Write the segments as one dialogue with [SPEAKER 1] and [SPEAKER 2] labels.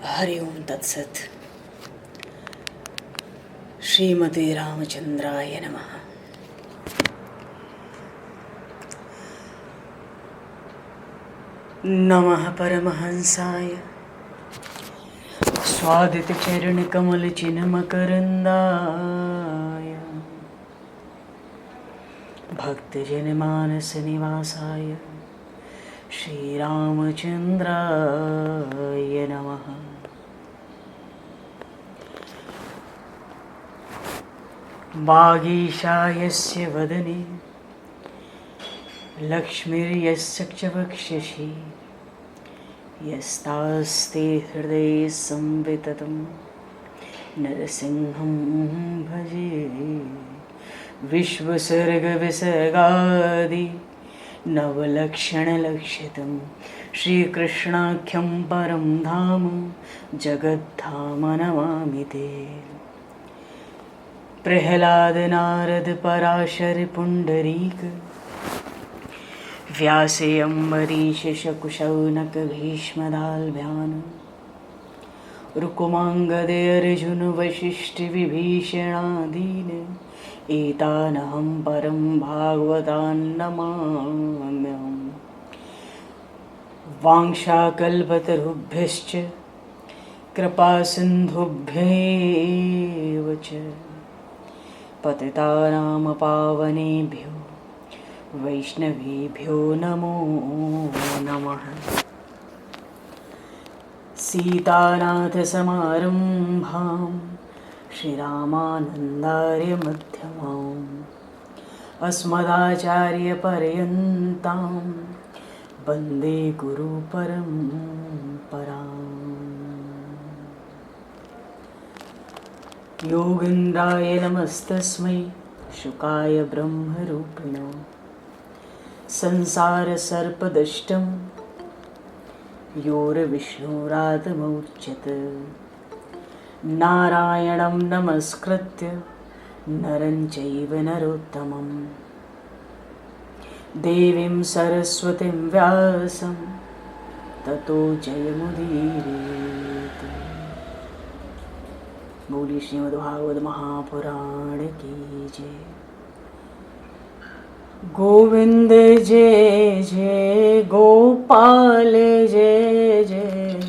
[SPEAKER 1] हरि ओम तत्सत। श्रीमते रामचंद्राय नमः। नमः परमहंसाय स्वादित चरण कमल चिन्मकरंदाय भक्तजन मानस निवासाय श्रीरामचंद्राय नमः। वागीशायस्य वदने लक्ष्मीर्यस्य च वक्षसि यस्तास्ते हृदये संविततं नरसिंहं भजे। विश्वसर्गविसर्गादि नवलक्षणलक्षितं श्रीकृष्णाख्यं परं धाम जगद्धाम नमामि ते। प्रह्लाद नारद पराशर पुंडरीक व्यासे अम्बरीश शकुशौनक भीष्मदाल्भ्यान् रुकुमाङ्गदे अर्जुन वसिष्ठ विभीषणादीन् एतानहं परं भागवतान् नमाम्यहम्। वाञ्छाकल्पतरुभ्यश्च कृपासिन्धुभ्यैव च पतितानां पावनेभ्यो वैष्णवेभ्यो नमो नमः। सीतानाथसमारम्भां श्रीरामानन्दार्यमध्यमाम् अस्मदाचार्यपर्यन्तां वन्दे गुरुपरम्पराम्। योगीन्द्राय नमस्तस्मै शुकाय ब्रह्मरूपिणे संसारसर्पदष्टं योर्विष्णुरातमौच्यत। नारायणं नमस्कृत्य नरं चैव नरोत्तमं देवीं सरस्वतीं व्यासं ततो जयमुदीरयेत्। बोली श्रीमद्भागवत महापुराण की जय। गोविंद जय जय गोपाल जय जय।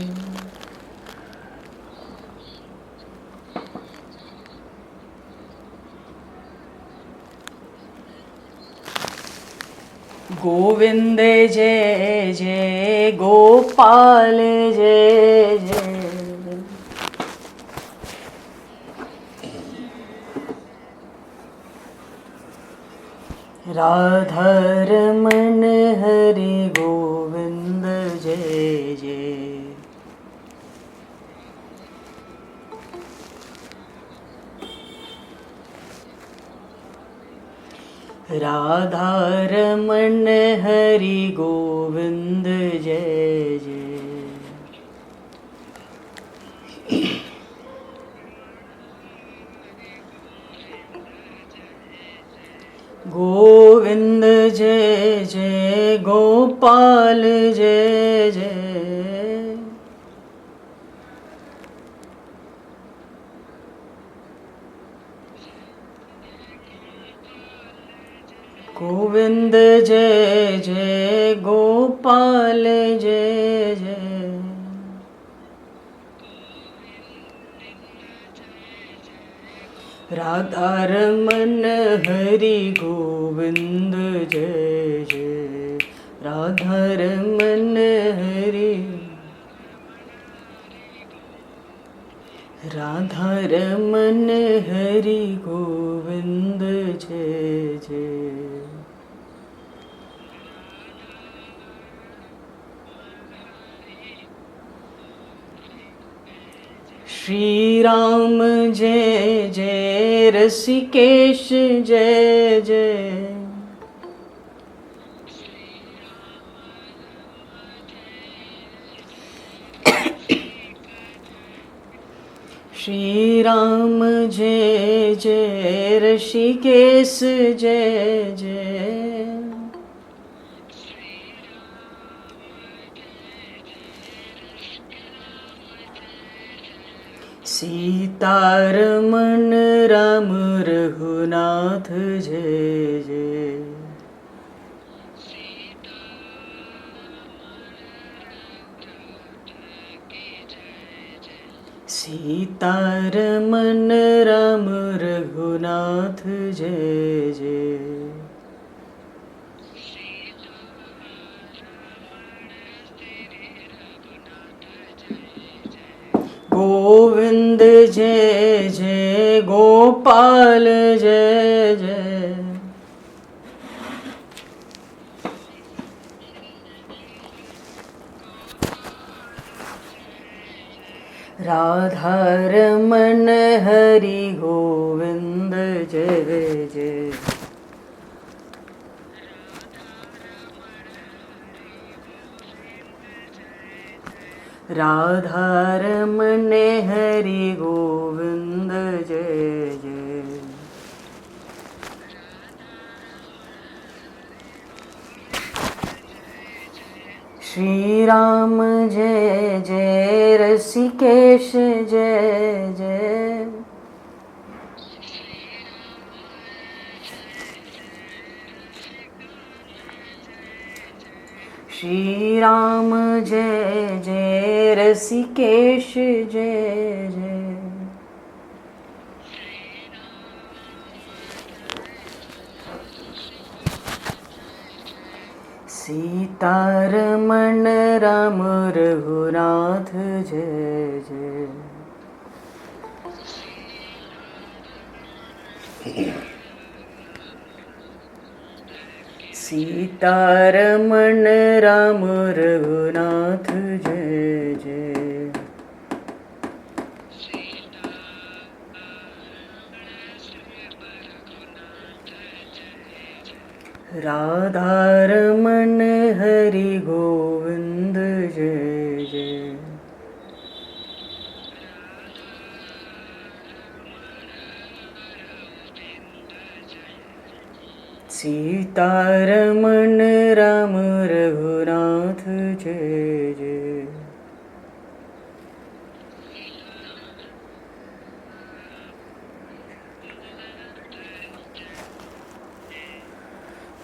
[SPEAKER 1] गोविंद जय जय गोपाल जय जय। राधा रमण हरि गोविंद जय जय। राधा रमण हरि गोविंद जय जय। गोविंद जय जय गोपाल जय जय। गोविंद जय जय गोपाल जय जय। राधा रमण हरि गोविंद जय जय। राधा रमण हरि राधा रमण हरि गोविंद जय जय। श्री राम जय जय ऋषिकेश जय जय। श्री राम जय जय ऋषिकेश जय जय। सीतारमण राम रघुनाथ जय जय। सीतारमण राम रघुनाथ जय जय। गोविंद जय जय गोपाल जय जय। राधा रमण हरि गोविंद जय जय। राधा रमण हरि गोविंद जय जय। श्री राम जय जय रसिकेश जय जय। श्री राम जय जय रसिकेश जय जय। सीतारमण राम रघुनाथ जय जय। सीतारमण राम रघुनाथ जय जय। राधा रमण हरि गोविंद जय जय। सीतारमण राम रघुनाथ जय जय।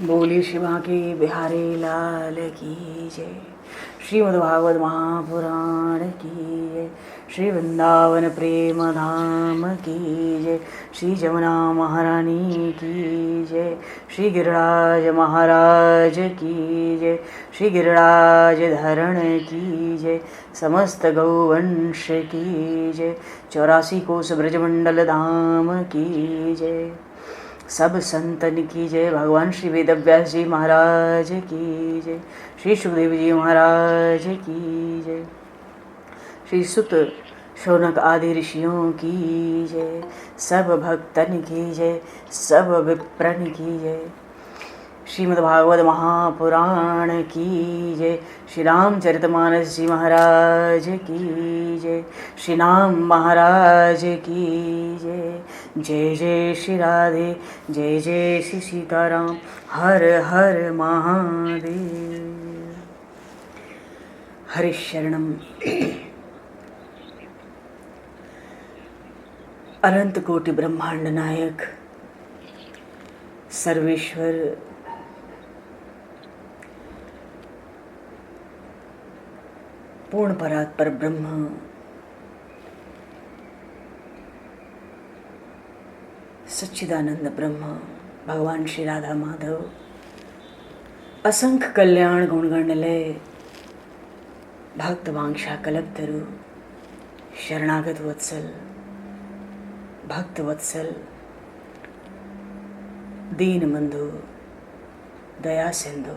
[SPEAKER 1] बोली शिवा के बिहारी लाल की जय। श्रीमद्भागवत महापुराण की जय। श्री वृंदावन प्रेम धाम की जय। श्री जमुना महारानी की जय। श्री गिरिराज महाराज की जय। श्री गिरिराज धरण की जय। समस्त गौवंश की जय। 84 कोस ब्रजमंडल धाम की जय। सब संतन की जय। भगवान श्री वेदव्यास जी महाराज की जय। श्री सुखदेव जी महाराज की जय। श्री सुत शौनक आदि ऋषियों की जय। सब भक्तन की जय। सब विप्रन की जय। श्रीमद्भागवत महापुराण की जय। श्री रामचरितमानस जी महाराज की जय। श्री राम महाराज की जय। जय जय श्री राधे। जय जय श्री सीताराम। हर हर महादेव। हरि शरणम। अनंत कोटि ब्रह्मांड नायक सर्वेश्वर पूर्ण परात्पर ब्रह्म सच्चिदानंद ब्रह्म भगवान श्री राधा माधव असंख्य कल्याण गुणगण लय भक्त वांछा कल्पतरु शरणागत वत्सल भक्त वत्सल दीन बंधु दया सिंधु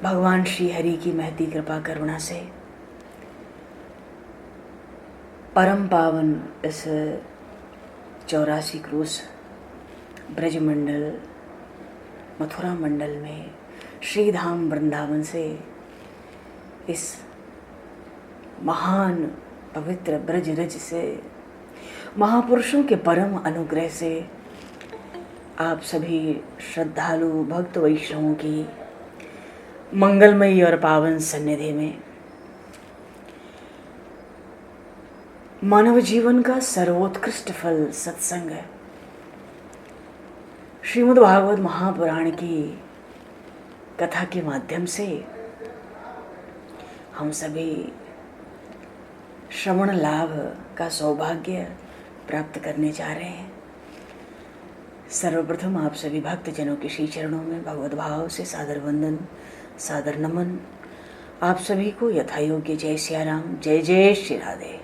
[SPEAKER 1] भगवान श्री हरि की महती कृपा करुणा से परम पावन इस 84 क्रोस ब्रजमंडल मथुरा मंडल में श्रीधाम वृंदावन से इस महान पवित्र ब्रज रज से महापुरुषों के परम अनुग्रह से आप सभी श्रद्धालु भक्त वैष्णवों की मंगलमयी और पावन सन्निधि में मानव जीवन का सर्वोत्कृष्ट फल सत्संग है। श्रीमद् भागवत महापुराण की कथा के माध्यम से हम सभी श्रवण लाभ का सौभाग्य प्राप्त करने जा रहे हैं। सर्वप्रथम आप सभी भक्तजनों के श्री चरणों में भगवत भाव से सादर वंदन, सादर नमन। आप सभी को यथा योग्य जय सियाराम, जय जय श्री राधे,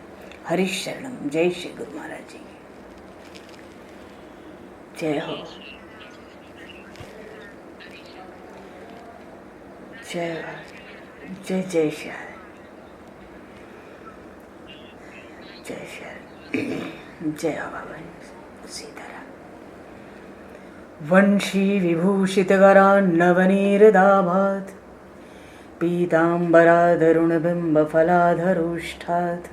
[SPEAKER 1] हरि शरणम, जय श्री गुरु महाराज जी की जय हो, जय जय जय श्री राधे, जय श्री जय हो बाबा सीताराम। वंशी विभूषितकरान्नवनीरदाभात् पीताम्बरादरुणबिम्बफलाधरोष्ठात्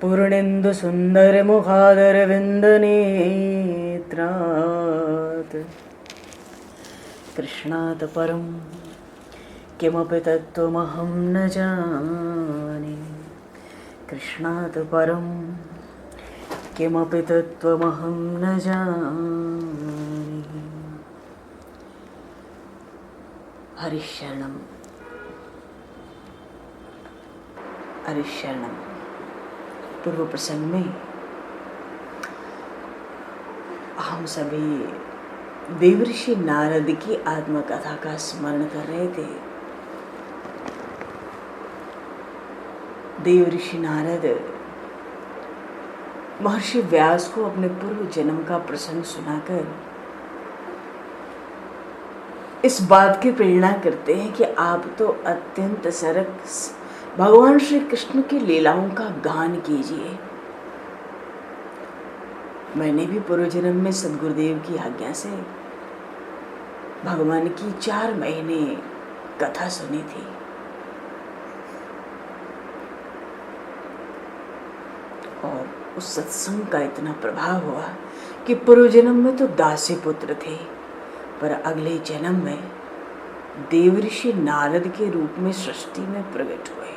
[SPEAKER 1] पूर्णेन्दुसुन्दरमुखादरविन्दनेत्रात् कृष्णात् परं किमपि तत्त्वमहं न जाने, कृष्णात् परं किमपि तत्त्वमहं न जाने। हरिशरणम हरिशरणम। पूर्व प्रसंग में हम सभी देवर्षि नारद की आत्मकथा का स्मरण कर रहे थे। देवर्षि नारद महर्षि व्यास को अपने पूर्व जन्म का प्रसंग सुनाकर इस बात की प्रेरणा करते हैं कि आप तो अत्यंत सरल भगवान श्री कृष्ण की लीलाओं का गान कीजिए। मैंने भी पूर्व जन्म में सद्गुरुदेव की आज्ञा से भगवान की 4 महीने कथा सुनी थी। और उस सत्संग का इतना प्रभाव हुआ कि पूर्व जन्म में तो दासी पुत्र थे, पर अगले जन्म में देवर्षि नारद के रूप में सृष्टि में प्रकट हुए।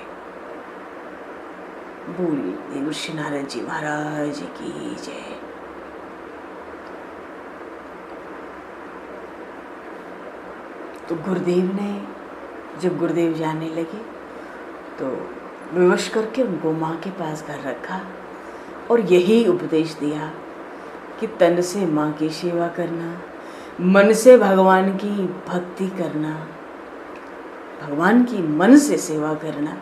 [SPEAKER 1] बोलिए देवर्षि नारद जी महाराज की जय। तो गुरुदेव ने जब गुरुदेव जाने लगे तो विवश करके उनको माँ के पास घर रखा और यही उपदेश दिया कि तन से माँ की सेवा करना, मन से भगवान की भक्ति करना, भगवान की मन से सेवा करना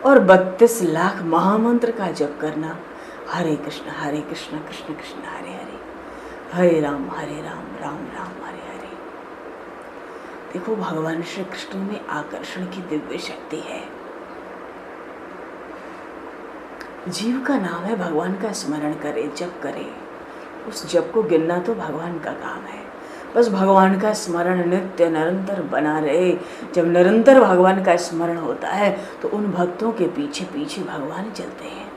[SPEAKER 1] और 32 लाख महामंत्र का जप करना। हरे कृष्ण कृष्ण कृष्ण हरे हरे, हरे राम राम राम हरे हरे। देखो भगवान श्री कृष्ण में आकर्षण की दिव्य शक्ति है। जीव का नाम है भगवान का स्मरण करे, जप करे। उस जप को गिनना तो भगवान का काम है। बस भगवान का स्मरण नित्य निरंतर बना रहे। जब निरंतर भगवान का स्मरण होता है तो उन भक्तों के पीछे पीछे भगवान चलते हैं।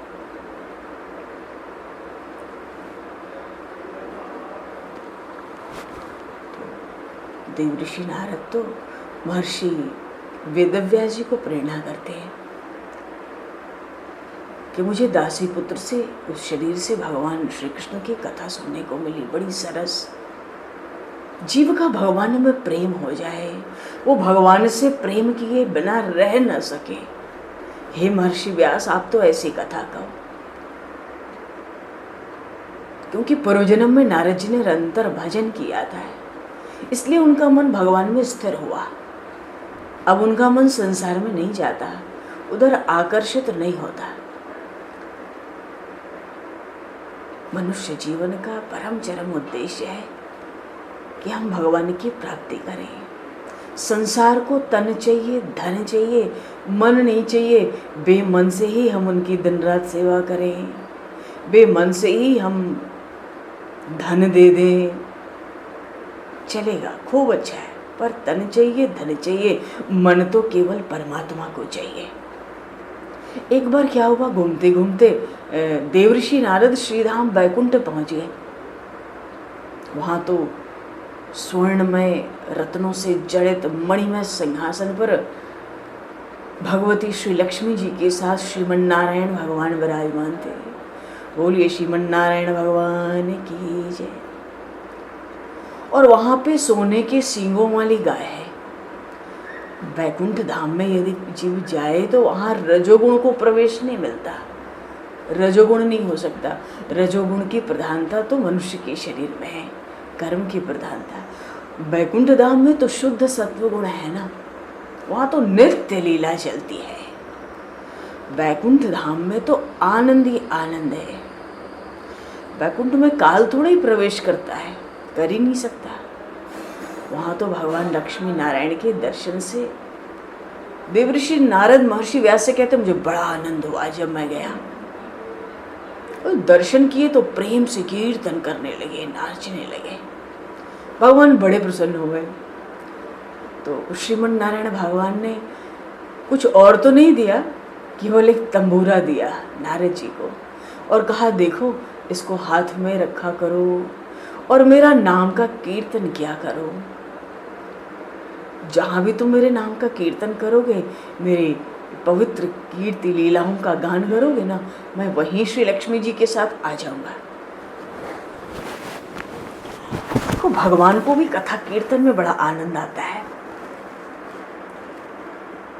[SPEAKER 1] देवर्षि नारद तो महर्षि वेदव्यास जी को प्रेरणा करते हैं कि मुझे दासी पुत्र से, उस शरीर से भगवान श्री कृष्ण की कथा सुनने को मिली, बड़ी सरस। जीव का भगवान में प्रेम हो जाए, वो भगवान से प्रेम किए बिना रह न सके। हे महर्षि व्यास, आप तो ऐसी कथा कहो। क्योंकि पूर्वजन्म में नारद जी ने निरंतर भजन किया था, इसलिए उनका मन भगवान में स्थिर हुआ। अब उनका मन संसार में नहीं जाता, उधर आकर्षित नहीं होता। मनुष्य जीवन का परम चरम उद्देश्य है कि हम भगवान की प्राप्ति करें। संसार को तन चाहिए, धन चाहिए, मन नहीं चाहिए। बेमन से ही हम उनकी दिन रात सेवा करें, बेमन से ही हम धन दे दें, चलेगा, खूब अच्छा है। पर तन चाहिए, धन चाहिए, मन तो केवल परमात्मा को चाहिए। एक बार क्या हुआ, घूमते घूमते देवर्षि नारद श्रीधाम वैकुंठ पहुंच गए। वहां तो स्वर्णमय रत्नों से जड़ित मणिमय सिंहासन पर भगवती श्री लक्ष्मी जी के साथ श्रीमन नारायण भगवान विराजमान थे। बोलिए श्रीमन नारायण भगवान की जय। और वहां पे सोने के सींगों वाली गाय है। वैकुंठ धाम में यदि जीव जाए तो वहां रजोगुण को प्रवेश नहीं मिलता, रजोगुण नहीं हो सकता। रजोगुण की प्रधानता तो मनुष्य के शरीर में है, कर्म की प्रधानता। वैकुंठ धाम में तो शुद्ध सत्व गुण है ना, वहां तो नित्य लीला चलती है। वैकुंठ धाम में तो आनंद ही आनंद है। वैकुंठ में काल थोड़ा ही प्रवेश करता है, कर ही नहीं सकता। वहां तो भगवान लक्ष्मी नारायण के दर्शन से देवऋषि नारद महर्षि व्यास से कहते मुझे बड़ा आनंद हुआ जब मैं गया। और दर्शन किए तो प्रेम से कीर्तन करने लगे, नाचने लगे। भगवान बड़े प्रसन्न हुए। तो श्रीमन नारायण भगवान ने कुछ और तो नहीं दिया, केवल एक तंबूरा दिया नारद जी को और कहा देखो इसको हाथ में रखा करो और मेरा नाम का कीर्तन किया करो। जहाँ भी तुम मेरे नाम का कीर्तन करोगे, मेरे पवित्र कीर्ति लीलाओं का गान करोगे ना, मैं वहीं श्री लक्ष्मी जी के साथ आ जाऊंगा। तो भगवान को भी कथा कीर्तन में बड़ा आनंद आता है।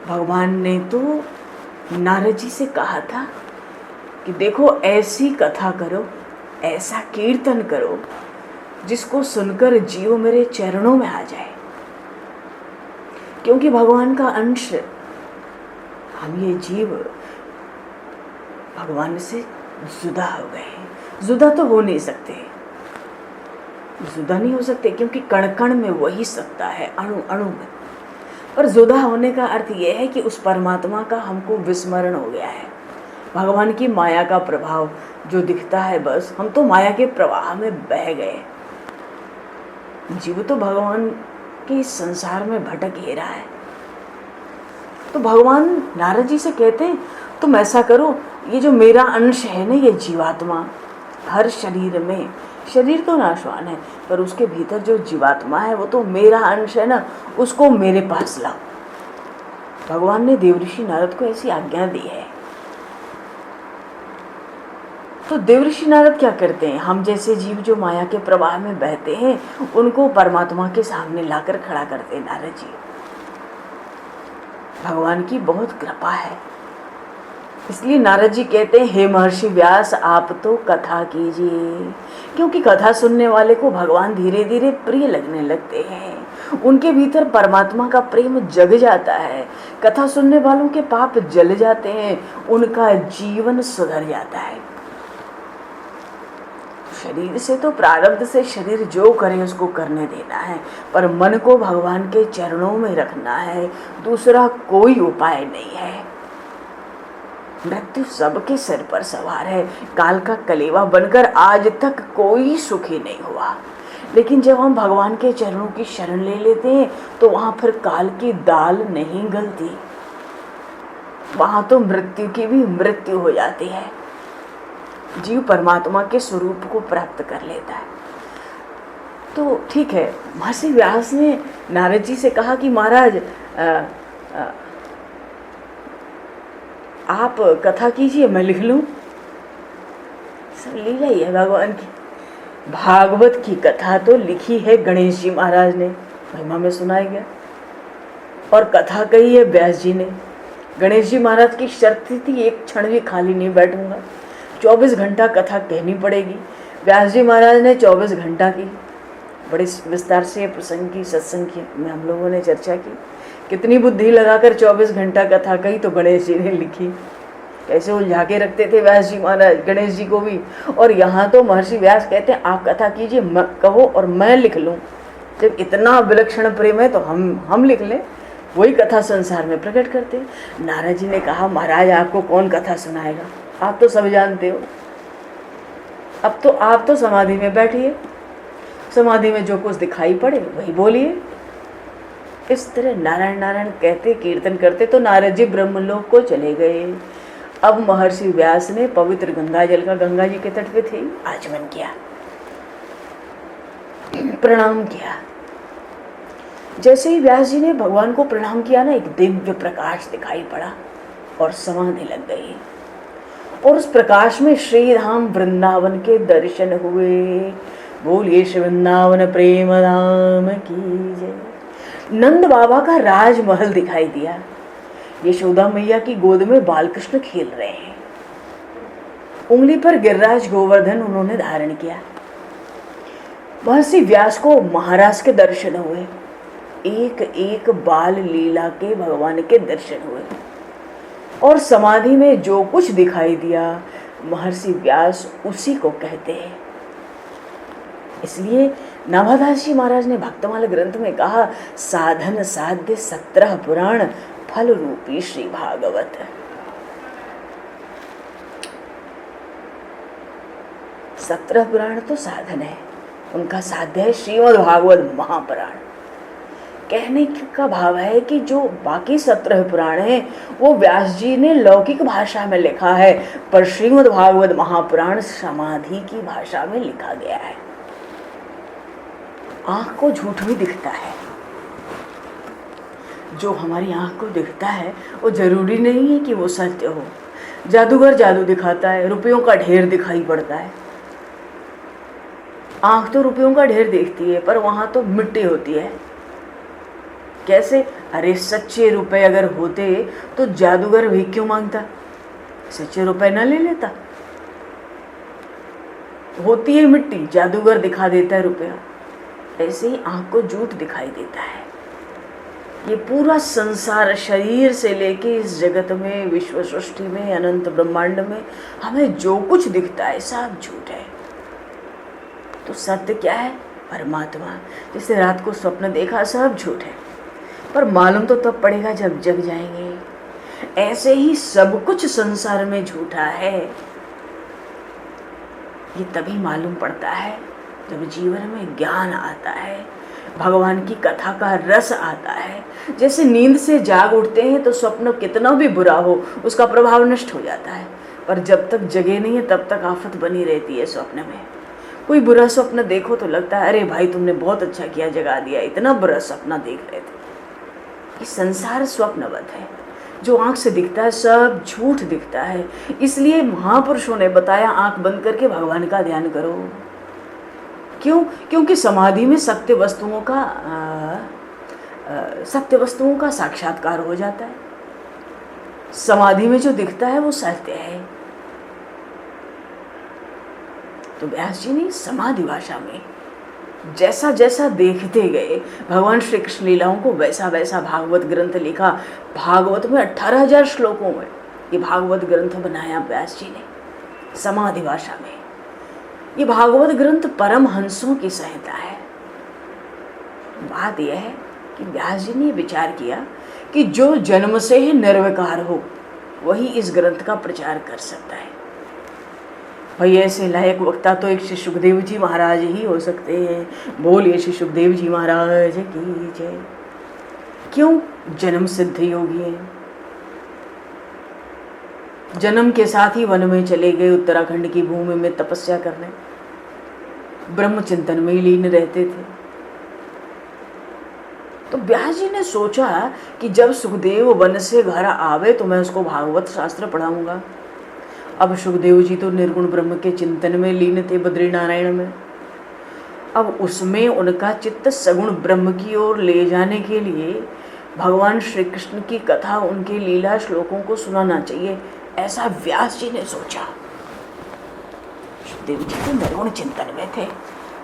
[SPEAKER 1] भगवान ने तो नारद जी से कहा था कि देखो ऐसी कथा करो, ऐसा कीर्तन करो जिसको सुनकर जीव मेरे चरणों में आ जाए। क्योंकि भगवान का अंश हम ये जीव भगवान से जुदा हो गए। जुदा तो हो नहीं सकते, जुदा नहीं हो सकते क्योंकि कण कण में वही सत्ता है, अणु अणु में। पर जुदा होने का अर्थ यह है कि उस परमात्मा का हमको विस्मरण हो गया है। भगवान की माया का प्रभाव जो दिखता है, बस हम तो माया के प्रवाह में बह गए। जीव तो भगवान के इस संसार में भटक ही रहा है। तो भगवान नारद जी से कहते हैं तुम ऐसा करो, ये जो मेरा अंश है ना, ये जीवात्मा हर शरीर में, शरीर तो नाशवान है पर उसके भीतर जो जीवात्मा है वो तो मेरा अंश है ना, उसको मेरे पास लाओ। भगवान ने देवऋषि नारद को ऐसी आज्ञा दी है। तो देवऋषि नारद क्या करते हैं, हम जैसे जीव जो माया के प्रवाह में बहते हैं उनको परमात्मा के सामने लाकर खड़ा करते हैं नारद जी। भगवान की बहुत कृपा है, इसलिए नारद जी कहते हैं हे महर्षि व्यास आप तो कथा कीजिए। क्योंकि कथा सुनने वाले को भगवान धीरे धीरे प्रिय लगने लगते हैं, उनके भीतर परमात्मा का प्रेम जग जाता है। कथा सुनने वालों के पाप जल जाते हैं, उनका जीवन सुधर जाता है। शरीर से तो प्रारब्ध से शरीर जो करे उसको करने देना है, पर मन को भगवान के चरणों में रखना है, दूसरा कोई उपाय नहीं है। मृत्यु सबके सिर पर सवार है, काल का कलेवा बनकर आज तक कोई सुखी नहीं हुआ। लेकिन जब हम भगवान के चरणों की शरण ले लेते हैं तो वहां फिर काल की दाल नहीं गलती, वहां तो मृत्यु की भी मृत्यु हो जाती है। जीव परमात्मा के स्वरूप को प्राप्त कर लेता है। तो ठीक है, महर्षि व्यास ने नारद जी से कहा कि महाराज आप कथा कीजिए, मैं लिख लूं। सब लीला ही है भगवान की। भागवत की कथा तो लिखी है गणेश जी महाराज ने, महिमा में सुनाई गया, और कथा कही है व्यास जी ने। गणेश जी महाराज की शर्त थी एक क्षण भी खाली नहीं बैठूंगा, 24 घंटा कथा कहनी पड़ेगी। व्यास जी महाराज ने 24 घंटा की, बड़े विस्तार से प्रसंग की, सत्संग की में हम लोगों ने चर्चा की। कितनी बुद्धि लगाकर 24 घंटा कथा कही तो गणेश जी ने लिखी। कैसे उलझा के रखते थे व्यास जी महाराज गणेश जी को भी। और यहाँ तो महर्षि व्यास कहते हैं आप कथा कीजिए, कहो और मैं लिख लूँ। जब इतना विलक्षण प्रेम है तो हम लिख लें, वही कथा संसार में प्रकट करते हैं। नारद जी ने कहा महाराज आपको कौन कथा सुनाएगा, आप तो सब जानते हो। अब तो आप तो समाधि में बैठिए, समाधि में जो कुछ दिखाई पड़े वही बोलिए। इस तरह नारायण नारायण कहते कीर्तन करते तो नारद जी ब्रह्मलोक को चले गए। अब महर्षि व्यास ने पवित्र गंगा जल का, गंगा जी के तट पे थे, आचमन किया, प्रणाम किया। जैसे ही व्यास जी ने भगवान को प्रणाम किया ना, एक दिव्य प्रकाश दिखाई पड़ा और समाधि लग गई। और उस प्रकाश में श्री धाम वृंदावन के दर्शन हुए। बोलिए श्री वृंदावन प्रेम धाम की जय। नंद बाबा का राजमहल दिखाई दिया। यशोदा मैया की गोद में बालकृष्ण खेल रहे हैं। उंगली पर गिरिराज गोवर्धन उन्होंने धारण किया। महर्षि व्यास को महाराज के दर्शन हुए। एक एक बाल लीला के भगवान के दर्शन हुए। और समाधि में जो कुछ दिखाई दिया, महर्षि व्यास उसी को कहते हैं। इसलिए नाभादास जी महाराज ने भक्तमाला ग्रंथ में कहा, साधन साध्य 17 पुराण फल रूपी श्री भागवत। 17 पुराण तो साधन है, उनका साध्य है श्रीमद् भागवत महापुराण। कहने का भाव है कि जो बाकी 17 पुराण हैं वो व्यास जी ने लौकिक भाषा में लिखा है, पर श्रीमद् भागवत महापुराण समाधि की भाषा में लिखा गया है। आंख को झूठ भी दिखता है। जो हमारी आंख को दिखता है वो जरूरी नहीं है कि वो सत्य हो। जादूगर जादू दिखाता है, रुपयों का ढेर दिखाई पड़ता है। आंख तो रुपयों का ढेर देखती है, पर वहां तो मिट्टी होती है। कैसे? अरे सच्चे रुपए अगर होते तो जादूगर भी क्यों मांगता? सच्चे रुपए ना ले लेता? होती है मिट्टी, जादूगर दिखा देता है रुपया। ऐसे ही आंख को झूठ दिखाई देता है। ये पूरा संसार, शरीर से लेके इस जगत में, विश्व सृष्टि में, अनंत ब्रह्मांड में हमें जो कुछ दिखता है सब झूठ है। तो सत्य क्या है? परमात्मा। जिसे रात को स्वप्न देखा सब झूठ है, पर मालूम तो तब पड़ेगा जब जग जाएंगे। ऐसे ही सब कुछ संसार में झूठा है। ये तभी मालूम पड़ता है जब जीवन में ज्ञान आता है, भगवान की कथा का रस आता है। जैसे नींद से जाग उठते हैं तो स्वप्न कितना भी बुरा हो उसका प्रभाव नष्ट हो जाता है, पर जब तक जगे नहीं है तब तक आफत बनी रहती है स्वप्न में। कोई बुरा स्वप्न देखो तो लगता है अरे भाई तुमने बहुत अच्छा किया, जगा दिया, इतना बुरा सपना देख रहे थे। ये संसार स्वप्नवत है। जो आंख से दिखता है सब झूठ दिखता है। इसलिए महापुरुषों ने बताया आंख बंद करके भगवान का ध्यान करो। क्यों? क्योंकि समाधि में सत्य वस्तुओं का साक्षात्कार हो जाता है। समाधि में जो दिखता है वो सत्य है। तो व्यास जी ने समाधि भाषा में जैसा जैसा देखते गए भगवान श्री कृष्ण लीलाओं को, वैसा वैसा भागवत ग्रंथ लिखा। भागवत में 18,000 श्लोकों में ये भागवत ग्रंथ बनाया व्यास जी ने समाधि भाषा में। ये भागवत ग्रंथ परम हंसों की संहिता है। बात यह है कि व्यास जी ने विचार किया कि जो जन्म से ही निर्विकार हो वही इस ग्रंथ का प्रचार कर सकता है। भाई ऐसे लायक वक्ता तो एक श्री सुखदेव जी महाराज ही हो सकते हैं। बोलिए श्री सुखदेव जी महाराज की जय। क्यों? जन्म सिद्ध योगी हैं। जन्म के साथ ही वन में चले गए, उत्तराखंड की भूमि में तपस्या करने, ब्रह्म चिंतन में ही लीन रहते थे। तो व्यास जी ने सोचा कि जब सुखदेव वन से घर आवे तो मैं उसको भागवत शास्त्र पढ़ाऊंगा। अब सुखदेव जी तो निर्गुण ब्रह्म के चिंतन में लीन थे बद्री नारायण में। अब उसमें उनका चित्त सगुण ब्रह्म की ओर ले जाने के लिए भगवान श्री कृष्ण की कथा, उनके लीला श्लोकों को सुनाना चाहिए, ऐसा व्यास जी ने सोचा। सुखदेव जी तो निर्गुण चिंतन में थे,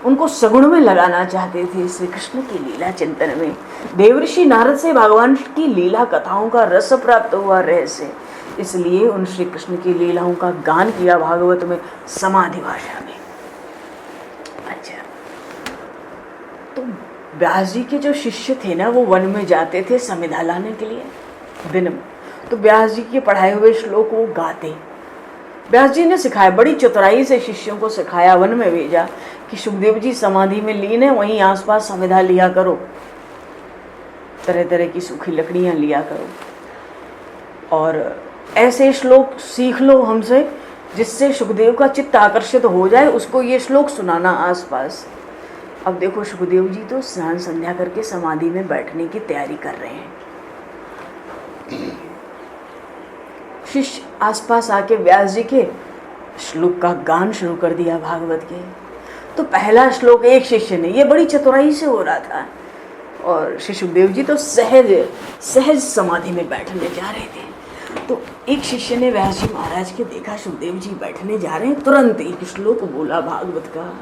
[SPEAKER 1] उनको सगुण में लगाना चाहते थे, श्री कृष्ण की लीला चिंतन में। देवऋषि नारद से भगवान की लीला कथाओं का रस प्राप्त हुआ रहस्य, इसलिए उन श्री कृष्ण की लीलाओं का गान किया भागवत में समाधि भाषा में। अच्छा, तो व्यास जी के जो शिष्य थे ना वो वन में जाते थे समिधा लाने के लिए दिन में, तो व्यास जी के पढ़ाए हुए श्लोक वो गाते। व्यास जी ने सिखाया, बड़ी चतुराई से शिष्यों को सिखाया, वन में भेजा कि सुखदेव जी समाधि में लीन है, वहीं आसपास समिधा लिया करो, तरह तरह की सूखी लकड़ियां लिया करो और ऐसे श्लोक सीख लो हमसे जिससे सुखदेव का चित्त आकर्षित हो जाए, उसको ये श्लोक सुनाना आसपास। अब देखो सुखदेव जी तो स्नान संध्या करके समाधि में बैठने की तैयारी कर रहे हैं। शिष्य आसपास आके व्यास जी के श्लोक का गान शुरू कर दिया भागवत के। तो पहला श्लोक एक शिष्य ने, ये बड़ी चतुराई से हो रहा था, और श्री सुखदेव जी तो सहज समाधि में बैठने जा रहे थे। तो एक शिष्य ने व्यास जी महाराज के देखा सुखदेव जी बैठने जा रहे हैं, तुरंत एक श्लोक बोला भागवत का,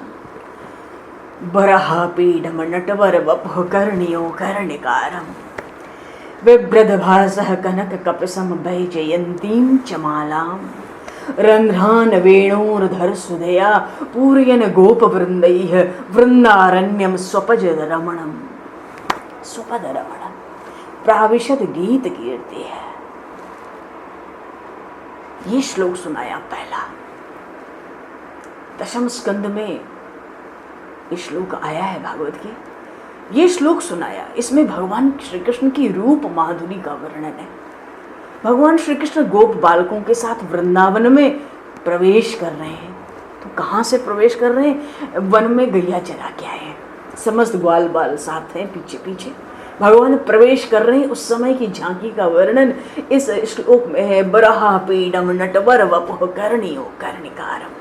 [SPEAKER 1] बरहा पीडम नटवर वपुः कर्णियो कर्णिकारम विव्रधभासः कनक कपसम भैजयन्तीं च मालां रन्ध्रान् वेणोर्धर सुधया पूरयन् गोपवृन्दैः वृन्दारण्यं स्वपदरमणं प्राविशद गीत कीर्ति है। ये श्लोक सुनाया पहला। दशम स्कंद में ये श्लोक आया है भागवत के। ये श्लोक सुनाया, इसमें भगवान श्री कृष्ण की रूप माधुरी का वर्णन है। भगवान श्री कृष्ण गोप बालकों के साथ वृंदावन में प्रवेश कर रहे हैं। तो कहाँ से प्रवेश कर रहे हैं? वन में गैया चरा के आए हैं, समस्त ग्वाल बाल साथ हैं, पीछे पीछे भगवान प्रवेश कर रहे हैं। उस समय की झांकी का वर्णन इस श्लोक में है। बरहा पीडम नटवर वपुः कर्णियो कर्णिकारम।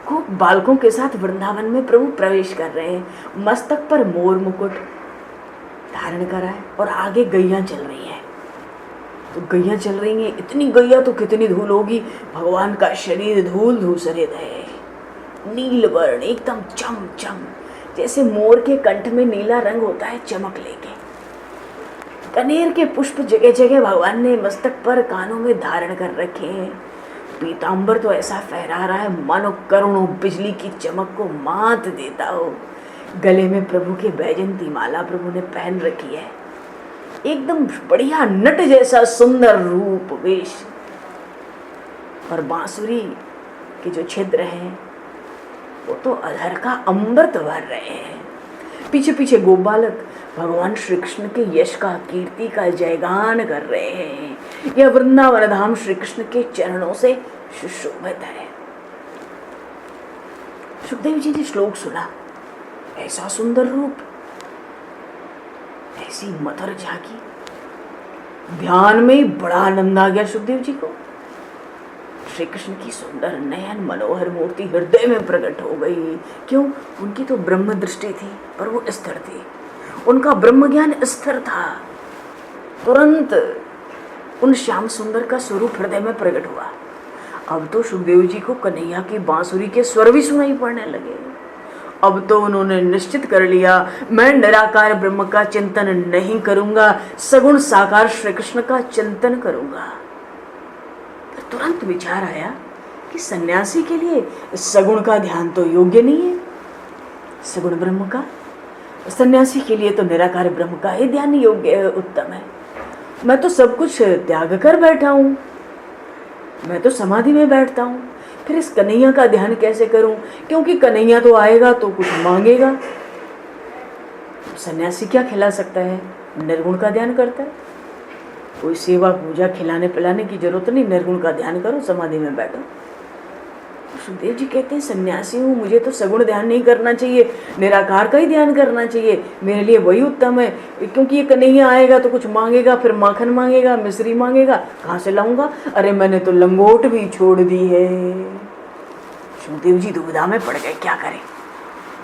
[SPEAKER 1] खूब बालकों के साथ वृंदावन में प्रभु प्रवेश कर रहे हैं। मस्तक पर मोर मुकुट धारण करा है और आगे गैया चल रही है। तो गैया चल रही है, इतनी गैया तो कितनी धूल होगी। भगवान का शरीर धूल धूसरित है, नील वर्ण एकदम चम चम, जैसे मोर के कंठ में नीला रंग होता है चमक लेके। कनेर के पुष्प जगह जगह भगवान ने मस्तक पर कानों में धारण कर रखे हैं। पीतांबर तो ऐसा फहरा रहा है मानो करोड़ों बिजली की चमक को मात देता हो। गले में प्रभु के बैजंती माला प्रभु ने पहन रखी है। एकदम बढ़िया नट जैसा सुंदर रूप वेश, और बांसुरी के जो छिद्र हैं वो तो अधर का अमृत भर रहे हैं। पीछे पीछे गोपालक भगवान श्री कृष्ण के यश का, कीर्ति का जयगान कर रहे हैं। यह वृंदावन धाम श्री कृष्ण के चरणों से सुशोभित है। सुखदेव जी ने श्लोक सुना, ऐसा सुंदर रूप, ऐसी मधुर झांकी, ध्यान में बड़ा आनंद आ गया सुखदेव जी को। श्री कृष्ण की सुंदर नयन मनोहर मूर्ति हृदय में प्रकट हो गई। क्यों? उनकी तो ब्रह्म दृष्टि थी, पर वो स्थिर थी, उनका ब्रह्म ज्ञान स्थिर था। तुरंत उन श्याम सुंदर का स्वरूप हृदय में प्रकट हुआ। अब तो सुखदेव जी को कन्हैया की बांसुरी के स्वर भी सुनाई पड़ने लगे। अब तो उन्होंने निश्चित कर लिया, मैं निराकार ब्रह्म का चिंतन नहीं करूंगा, सगुण साकार श्री कृष्ण का चिंतन करूंगा। तुरंत विचार आया कि सन्यासी के लिए सगुण का ध्यान तो योग्य नहीं है, सगुण ब्रह्म का। सन्यासी के लिए तो निराकार ब्रह्म का ही ध्यान योग्य है, उत्तम है। मैं तो सब कुछ त्याग कर बैठा हूँ, मैं तो समाधि में बैठता हूँ, फिर इस कन्हैया का ध्यान कैसे करूँ? क्योंकि कन्हैया तो आएगा तो कुछ मांगेगा। सन्यासी क्या खिला सकता है? निर्गुण का ध्यान करता है। कोई सेवा पूजा खिलाने पिलाने की जरूरत नहीं, निर्गुण का ध्यान करो, समाधि में बैठो। सुखदेव जी कहते हैं सन्यासी हूँ, मुझे तो सगुण ध्यान नहीं करना चाहिए, निराकार का ही ध्यान करना चाहिए, मेरे लिए वही उत्तम है। क्योंकि ये कन्हैया आएगा तो कुछ मांगेगा, फिर माखन मांगेगा, मिश्री मांगेगा, कहाँ से लाऊंगा? अरे मैंने तो लंगोट भी छोड़ दी है। सुखदेव जी दुविधा में पड़ गए, क्या करें?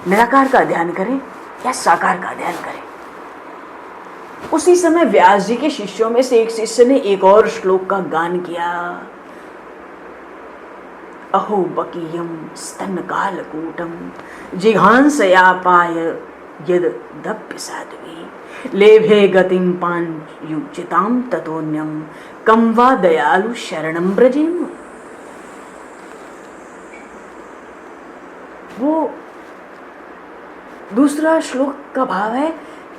[SPEAKER 1] निराकार का ध्यान करें या साकार का ध्यान करें? उसी समय व्यास जी के शिष्यों में से एक शिष्य ने एक और श्लोक का गान किया। अहो बकीयम स्तन कालकूटम जिघांसया पाय यद दप्य साध्वी लेभे गतिम पांयुचिताम ततोन्यम कम वा दयालु शरणम ब्रजेम। वो दूसरा श्लोक का भाव है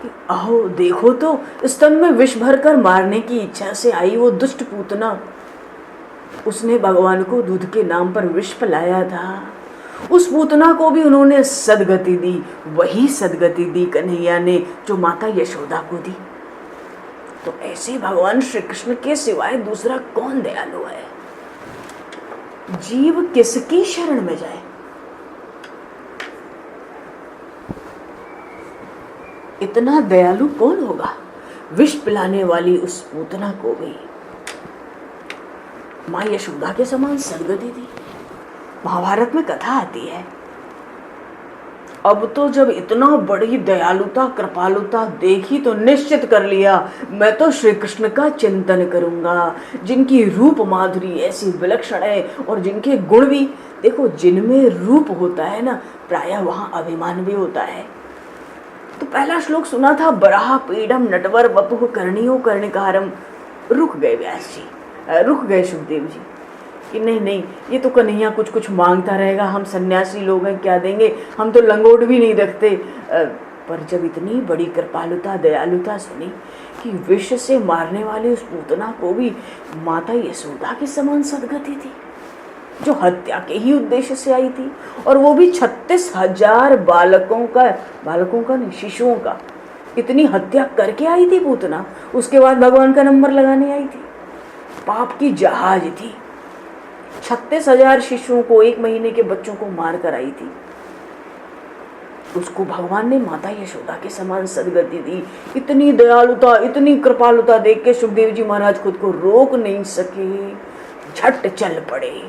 [SPEAKER 1] कि अहो देखो तो, स्तन में विष भरकर मारने की इच्छा से आई वो दुष्ट पूतना, उसने भगवान को दूध के नाम पर विष पिलाया था। उस पूतना को भी उन्होंने सदगति दी, वही सदगति दी कन्हैया ने जो माता यशोदा को दी। तो ऐसे भगवान श्री कृष्ण के सिवाय दूसरा कौन दयालु है? जीव किसकी शरण में जाए? इतना दयालु कौन होगा? विष पिलाने वाली उस पूतना को भी माँ यशोदा के समान सदगति दी। महाभारत में कथा आती है। अब तो जब इतना बड़ी दयालुता कृपालुता देखी तो निश्चित कर लिया, मैं तो श्री कृष्ण का चिंतन करूंगा, जिनकी रूप माधुरी ऐसी विलक्षण है और जिनके गुण भी देखो, जिनमें रूप होता है ना, प्रायः वहां अभिमान भी होता है। तो पहला श्लोक सुना था, बराह पीडम नटवर वपुः कर्णियो कर्णिकारम। रुक गए व्यास जी, रुक गए सुखदेव जी कि नहीं नहीं, ये तो कन्हैया कुछ कुछ मांगता रहेगा, हम सन्यासी लोग हैं, क्या देंगे, हम तो लंगोट भी नहीं रखते। पर जब इतनी बड़ी कृपालुता दयालुता सुनी कि विष से मारने वाली उस पूतना को भी माता यशोदा के समान सदगति थी, जो हत्या के ही उद्देश्य से आई थी, और वो भी 36,000 बालकों का नहीं, शिशुओं का, इतनी हत्या करके आई थी पूतना। उसके बाद भगवान का नंबर लगाने आई थी, पाप की जहाज थी। 36,000 शिशुओं को, 1 महीने के बच्चों को मार कर आई थी। उसको भगवान ने माता यशोदा के समान सदगति दी। इतनी दयालुता इतनी कृपालुता देख के सुखदेव जी महाराज खुद को रोक नहीं सके, झट चल पड़े।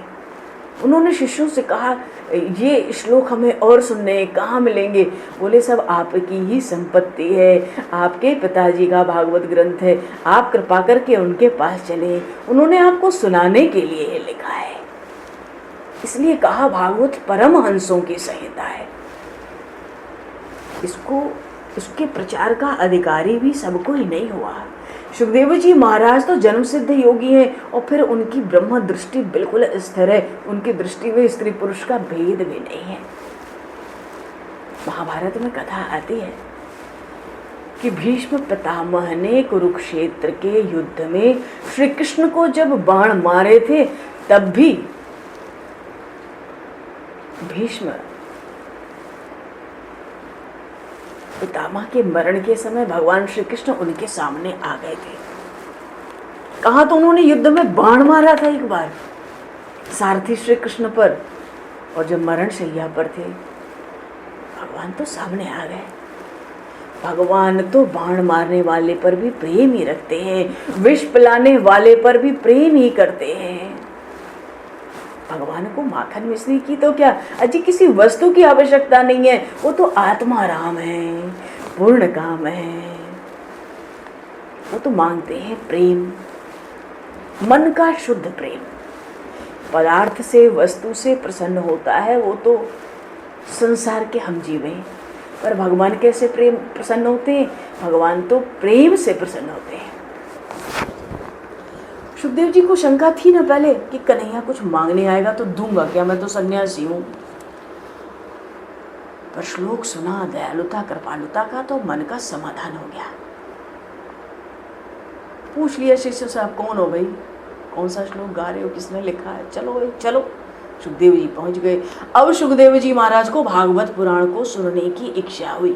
[SPEAKER 1] उन्होंने शिष्यों से कहा, ये श्लोक हमें और सुनने कहाँ मिलेंगे? बोले, सब आपकी ही संपत्ति है, आपके पिताजी का भागवत ग्रंथ है, आप कृपा करके उनके पास चले, उन्होंने आपको सुनाने के लिए ये लिखा है। इसलिए कहा भागवत परमहंसों की संहिता है। इसके प्रचार का अधिकारी भी सबको ही नहीं हुआ। सुखदेव जी महाराज तो जन्म सिद्ध योगी हैं, और फिर उनकी ब्रह्म दृष्टि बिल्कुल स्थिर है, उनकी दृष्टि में स्त्री पुरुष का भेद भी नहीं है। महाभारत में कथा आती है कि भीष्म पितामह ने कुरुक्षेत्र के युद्ध में श्री कृष्ण को जब बाण मारे थे, तब भी भीष्म पितामह के मरण के समय भगवान श्री कृष्ण उनके सामने आ गए थे। कहा तो उन्होंने युद्ध में बाण मारा था एक बार सारथी श्री कृष्ण पर, और जब मरण शैया पर थे भगवान तो सामने आ गए। भगवान तो बाण मारने वाले पर भी प्रेम ही रखते हैं, विष पिलाने वाले पर भी प्रेम ही करते हैं। भगवान को माखन मिश्री की तो क्या अजी किसी वस्तु की आवश्यकता नहीं है, वो तो आत्मा राम है, पूर्ण काम है। वो तो मांगते हैं प्रेम, मन का शुद्ध प्रेम। पदार्थ से वस्तु से प्रसन्न होता है वो तो संसार के हम जीव हैं, पर भगवान कैसे प्रेम प्रसन्न होते हैं? भगवान तो प्रेम से प्रसन्न होते हैं। सुखदेव जी को शंका थी ना पहले कि कन्हैया कुछ मांगने आएगा तो दूंगा क्या, मैं तो सन्यासी हूं। पर श्लोक सुना दयालुता कृपालुता का तो मन का समाधान हो गया। पूछ लिया शिष्य से, आप कौन हो भाई, कौन सा श्लोक गा रहे हो, किसने लिखा है, चलो भाई चलो। सुखदेव जी पहुंच गए। अब सुखदेव जी महाराज को भागवत पुराण को सुनने की इच्छा हुई,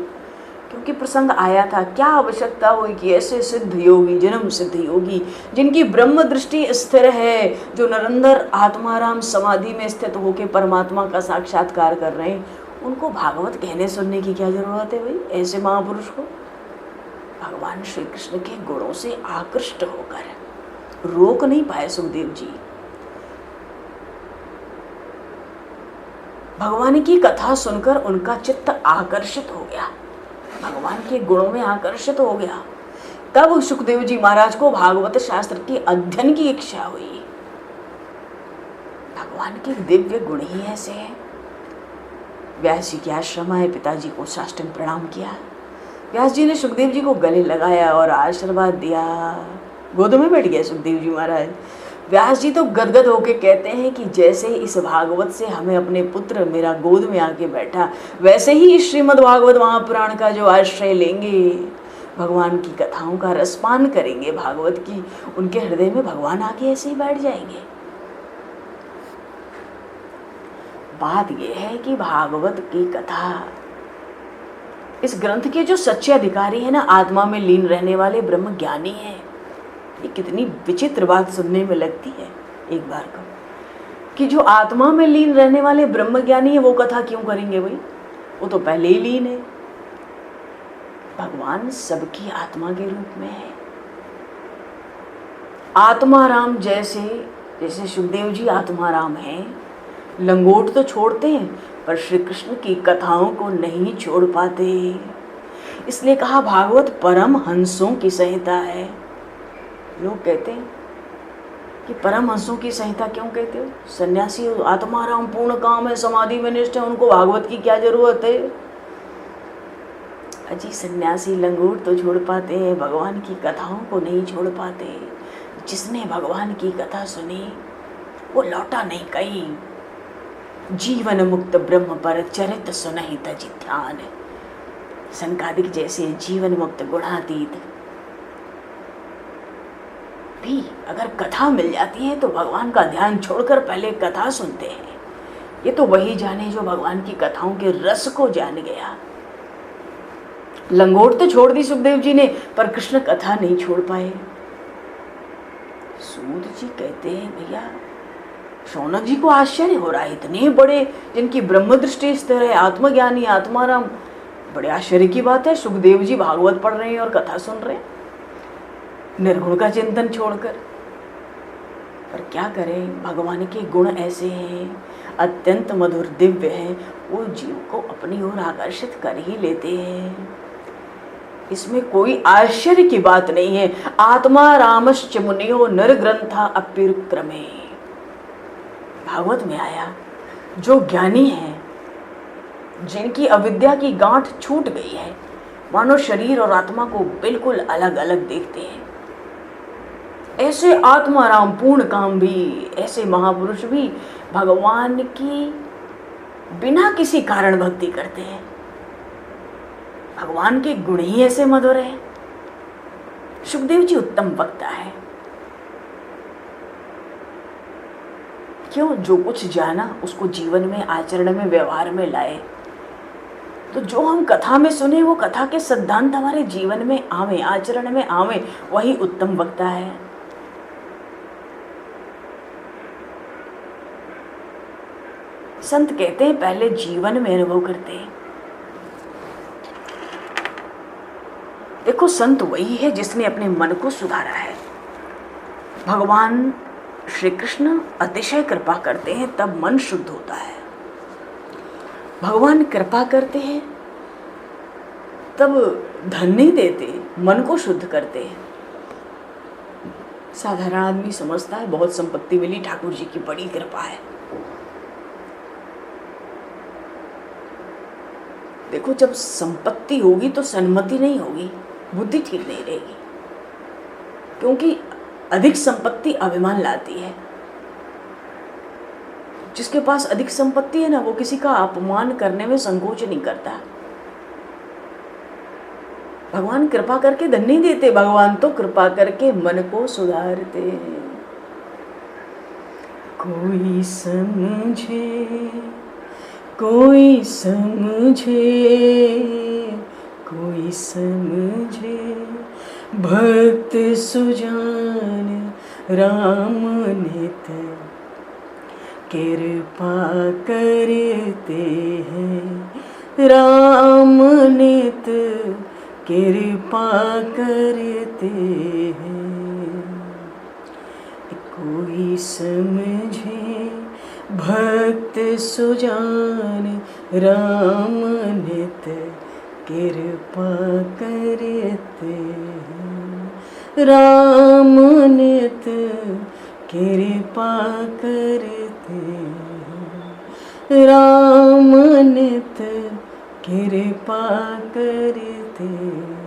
[SPEAKER 1] क्योंकि प्रसंग आया था। क्या आवश्यकता हुई कि ऐसे सिद्ध योगी, जन्म सिद्ध योगी, जिनकी ब्रह्म दृष्टि स्थिर है, जो निरंतर आत्माराम समाधि में स्थित होकर परमात्मा का साक्षात्कार कर रहे हैं, उनको भागवत कहने सुनने की क्या जरूरत है भाई? ऐसे महापुरुष को भगवान श्री कृष्ण के गुणों से आकृष्ट होकर रोक नहीं पाए सुखदेव जी। भगवान की कथा सुनकर उनका चित्त आकर्षित हो गया, भगवान के गुणों में आकर्षित हो गया। तब सुखदेव जी महाराज को भागवत शास्त्र के अध्ययन की इच्छा हुई। भगवान के दिव्य गुण ही ऐसे हैं। व्यास जी के आश्रम आए, पिताजी को साष्टांग प्रणाम किया। व्यास जी ने सुखदेव जी को गले लगाया और आशीर्वाद दिया। गोद में बैठ गया सुखदेव जी महाराज। व्यास जी तो गदगद होके कहते हैं कि जैसे इस भागवत से हमें अपने पुत्र मेरा गोद में आके बैठा, वैसे ही इस श्रीमद् भागवत महापुराण का जो आश्रय लेंगे, भगवान की कथाओं का रसपान करेंगे, भागवत की, उनके हृदय में भगवान आके ऐसे ही बैठ जाएंगे। बात यह है कि भागवत की कथा, इस ग्रंथ के जो सच्चे अधिकारी है ना, आत्मा में लीन रहने वाले ब्रह्म ज्ञानी है। ये कितनी विचित्र बात सुनने में लगती है एक बार को, कि जो आत्मा में लीन रहने वाले ब्रह्म ज्ञानी है वो कथा क्यों करेंगे भाई? वो तो पहले ही लीन है। भगवान सबकी आत्मा के रूप में है। आत्माराम जैसे सुखदेव जी आत्माराम हैं, लंगोट तो छोड़ते हैं पर श्री कृष्ण की कथाओं को नहीं छोड़ पाते। इसलिए कहा भागवत परम हंसों की संहिता है। लोग कहते हैं कि परम हंसों की संहिता क्यों कहते हो? सन्यासी आत्माराम पूर्ण काम है, समाधि में निष्ठ है, उनको भागवत की क्या जरूरत है? अजी सन्यासी लंगोट तो छोड़ पाते हैं, भगवान की कथाओं को नहीं छोड़ पाते। जिसने भगवान की कथा सुनी वो लौटा नहीं कहीं। जीवन मुक्त ब्रह्म पर चरित सुनहि तजि ध्यान। सनकादिक जैसे जीवन मुक्त गुणातीत भी अगर कथा मिल जाती है तो भगवान का ध्यान छोड़कर पहले कथा सुनते हैं। ये तो वही जाने जो भगवान की कथाओं के रस को जान गया। लंगोट तो छोड़ दी सुखदेव जी ने, पर कृष्ण कथा नहीं छोड़ पाए। सूत जी कहते हैं भैया, शौनक जी को आश्चर्य हो रहा है, इतने बड़े जिनकी ब्रह्म दृष्टि स्थिर है, आत्मज्ञानी आत्माराम, बड़े आश्चर्य की बात है सुखदेव जी भागवत पढ़ रहे हैं और कथा सुन रहे हैं निर्गुण का चिंतन छोड़कर। पर क्या करें, भगवान के गुण ऐसे हैं, अत्यंत मधुर दिव्य हैं, वो जीव को अपनी ओर आकर्षित कर ही लेते हैं। इसमें कोई आश्चर्य की बात नहीं है। आत्मा रामश्च मुनियो नर ग्रंथा अप्युक्रमे, भागवत में आया, जो ज्ञानी है, जिनकी अविद्या की गांठ छूट गई है, मानो शरीर और आत्मा को बिल्कुल अलग अलग देखते हैं, ऐसे आत्माराम पूर्ण काम भी, ऐसे महापुरुष भी भगवान की बिना किसी कारण भक्ति करते हैं। भगवान के गुण ही ऐसे मधुर है। सुखदेव जी उत्तम वक्ता है। क्यों? जो कुछ जाना उसको जीवन में, आचरण में, व्यवहार में लाए। तो जो हम कथा में सुने वो कथा के सिद्धांत हमारे जीवन में आवे, आचरण में आवे, वही उत्तम वक्ता है। संत कहते हैं पहले जीवन में अनुभव करते हैं। देखो, संत वही है जिसने अपने मन को सुधारा है। भगवान श्री कृष्ण अतिशय कृपा करते हैं तब मन शुद्ध होता है। भगवान कृपा करते हैं तब धन नहीं देते, मन को शुद्ध करते हैं। साधारण आदमी समझता है बहुत संपत्ति मिली, ठाकुर जी की बड़ी कृपा है। देखो, जब संपत्ति होगी तो सन्मति नहीं होगी, बुद्धि ठीक नहीं रहेगी, क्योंकि अधिक संपत्ति अभिमान लाती है। जिसके पास अधिक संपत्ति है ना, वो किसी का अपमान करने में संकोच नहीं करता। भगवान कृपा करके धन नहीं देते, भगवान तो कृपा करके मन को सुधारते हैं। कोई समझे, कोई समझे, कोई समझे, भक्त सुजान राम नित कृपा करते हैं। राम नित कृपा करते हैं। कोई समझे, भक्त सुजान राम नित कृपा करते हैं। राम नित कृपा करते हैं। राम नित कृपा करते हैं।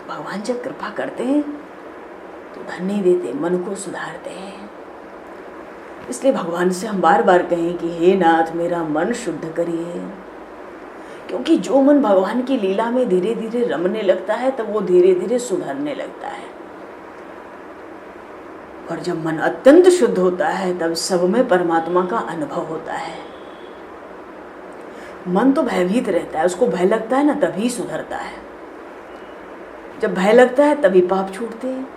[SPEAKER 1] भगवान जब कृपा करते हैं तो धन नहीं देते, मन को सुधारते हैं। इसलिए भगवान से हम बार बार कहें कि हे नाथ, मेरा मन शुद्ध करिए, क्योंकि जो मन भगवान की लीला में धीरे धीरे रमने लगता है तब वो धीरे धीरे सुधरने लगता है। और जब मन अत्यंत शुद्ध होता है तब सब में परमात्मा का अनुभव होता है। मन तो भयभीत रहता है, उसको भय लगता है ना, तभी सुधरता है। जब भय लगता है तभी पाप छूटते हैं।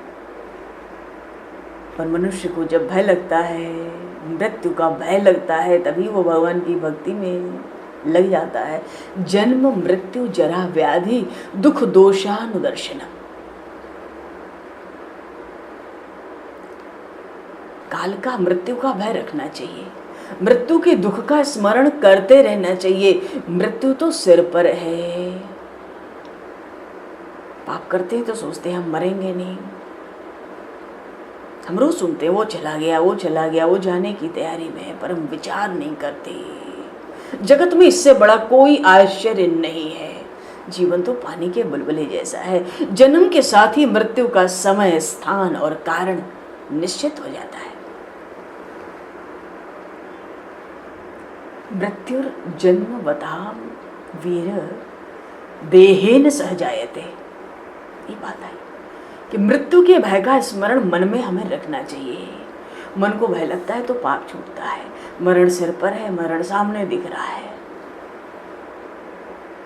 [SPEAKER 1] पर मनुष्य को जब भय लगता है, मृत्यु का भय लगता है, तभी वो भगवान की भक्ति में लग जाता है। जन्म मृत्यु जरा व्याधि दुख दोषानुदर्शनम। काल का, मृत्यु का भय रखना चाहिए, मृत्यु के दुख का स्मरण करते रहना चाहिए। मृत्यु तो सिर पर है। पाप करते हैं तो सोचते हैं हम मरेंगे नहीं। हम रोज सुनते हैं वो चला गया, वो चला गया, वो जाने की तैयारी में है, पर हम विचार नहीं करते। जगत में इससे बड़ा कोई आश्चर्य नहीं है। जीवन तो पानी के बुलबुले जैसा है। जन्म के साथ ही मृत्यु का समय, स्थान और कारण निश्चित हो जाता है। मृत्युर जन्मवताम वीर देहेन सह जायते। ये बात आई कि मृत्यु के भय का स्मरण मन में हमें रखना चाहिए। मन को भय लगता है तो पाप छूटता है। मरण सिर पर है, मरण सामने दिख रहा है,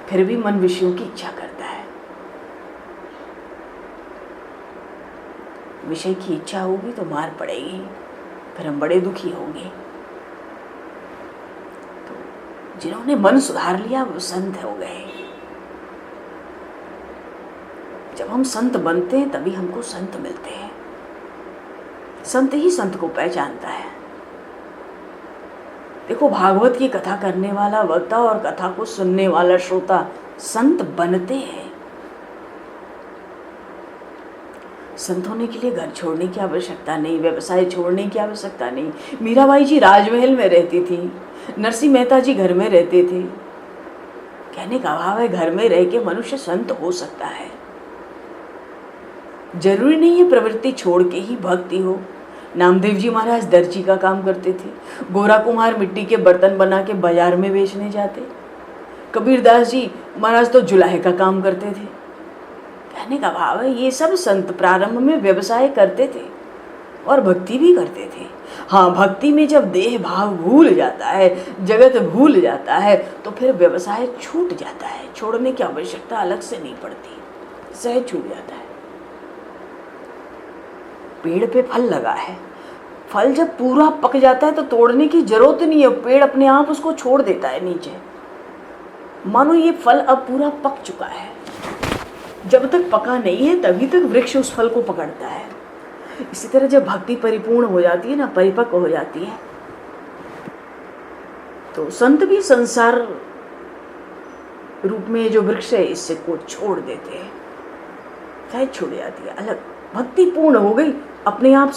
[SPEAKER 1] फिर भी मन विषयों की इच्छा करता है। विषय की इच्छा होगी तो मार पड़ेगी, फिर हम बड़े दुखी होंगे। तो जिन्होंने मन सुधार लिया वो संत हो गए। जब हम संत बनते हैं तभी हमको संत मिलते हैं। संत ही संत को पहचानता है। देखो, भागवत की कथा करने वाला वक्ता और कथा को सुनने वाला श्रोता संत बनते हैं। संत होने के लिए घर छोड़ने की आवश्यकता नहीं, व्यवसाय छोड़ने की आवश्यकता नहीं। मीराबाई जी राजमहल में रहती थी, नरसिंह मेहता जी घर में रहते थे। कहने का भाव है घर में रह के मनुष्य संत हो सकता है। जरूरी नहीं है प्रवृत्ति छोड़ के ही भक्ति हो। नामदेव जी महाराज दर्जी का काम करते थे। गोरा कुमार मिट्टी के बर्तन बना के बाजार में बेचने जाते। कबीरदास जी महाराज तो जुलाहे का काम करते थे। कहने का भाव है ये सब संत प्रारंभ में व्यवसाय करते थे और भक्ति भी करते थे। हाँ, भक्ति में जब देह भाव भूल जाता है, जगत भूल जाता है, तो फिर व्यवसाय छूट जाता है। छोड़ने की आवश्यकता अलग से नहीं पड़ती, सहज छूट जाता है। पेड़ पे फल लगा है, फल जब पूरा पक जाता है तो तोड़ने की जरूरत नहीं है, पेड़ अपने आप उसको छोड़ देता है नीचे। मानो ये फल अब पूरा पक चुका है, जब तक पका नहीं है तभी तक वृक्ष उस फल को पकड़ता है। इसी तरह जब भक्ति परिपूर्ण हो जाती है ना, परिपक्व हो जाती है, तो संत भी संसार रूप में जो वृक्ष है इससे को छोड़ देते हैं, शायद छूट जाती है अलग। भक्ति पूर्ण हो गई, अपने आप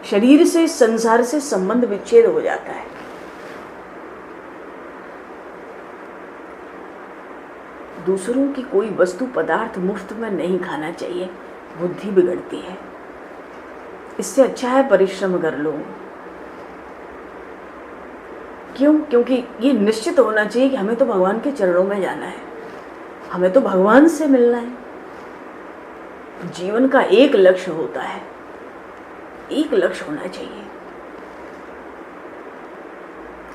[SPEAKER 1] शरीर से, संसार से संबंध विच्छेद हो जाता है। दूसरों की कोई वस्तु पदार्थ मुफ्त में नहीं खाना चाहिए, बुद्धि बिगड़ती है। इससे अच्छा है परिश्रम कर लो। क्यों? क्योंकि ये निश्चित होना चाहिए कि हमें तो भगवान के चरणों में जाना है, हमें तो भगवान से मिलना है। जीवन का एक लक्ष्य होता है, एक लक्ष्य होना चाहिए।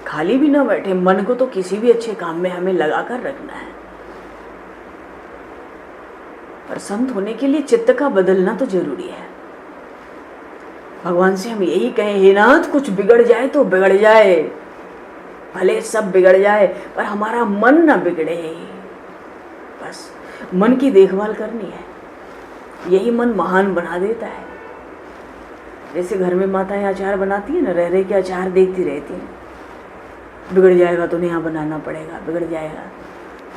[SPEAKER 1] खाली भी ना बैठे, मन को तो किसी भी अच्छे काम में हमें लगाकर रखना है। पर संत होने के लिए चित्त का बदलना तो जरूरी है। भगवान से हम यही कहें, हे नाथ कुछ बिगड़ जाए तो बिगड़ जाए, भले सब बिगड़ जाए पर हमारा मन ना बिगड़े। बस मन की देखभाल करनी है, यही मन महान बना देता है। जैसे घर में माताएं अचार बनाती है ना, रह रह के अचार देखती रहती हैं, बिगड़ जाएगा तो नया बनाना पड़ेगा, बिगड़ जाएगा,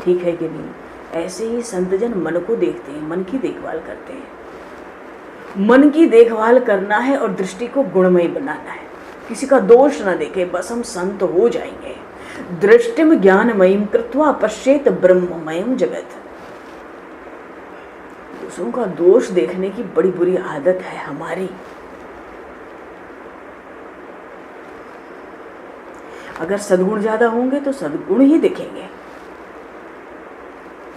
[SPEAKER 1] ठीक है कि नहीं। ऐसे ही संतजन मन को देखते हैं, मन की देखभाल करते हैं। मन की देखभाल करना है और दृष्टि को गुणमय बनाना है, किसी का दोष ना देखे, बस हम संत हो जाएंगे। दृष्टिम ज्ञानमयीम कृत्वा पश्येत ब्रह्ममयम जगत। दूसरों का दोष देखने की बड़ी बुरी आदत है हमारी। अगर सद्गुण ज्यादा होंगे तो सद्गुण ही दिखेंगे,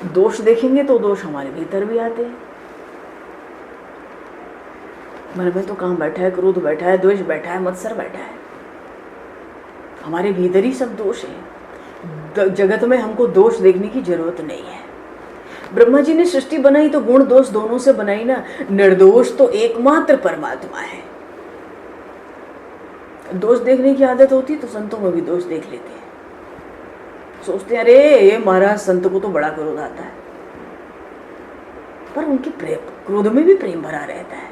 [SPEAKER 1] दोष देखेंगे तो दोष हमारे भीतर भी आते हैं। मन में तो काम बैठा है, क्रोध बैठा है, द्वेष बैठा है, मत्सर बैठा है, हमारे भीतर ही सब दोष है। जगत में हमको दोष देखने की जरूरत नहीं है। ब्रह्मा जी ने सृष्टि बनाई तो गुण दोष दोनों से बनाई ना। निर्दोष तो एकमात्र परमात्मा है। दोष देखने की आदत होती तो संतों में भी दोष देख लेते हैं। सोचते हैं अरे ये महाराज संत को तो बड़ा क्रोध आता है, पर उनके क्रोध में भी प्रेम भरा रहता है।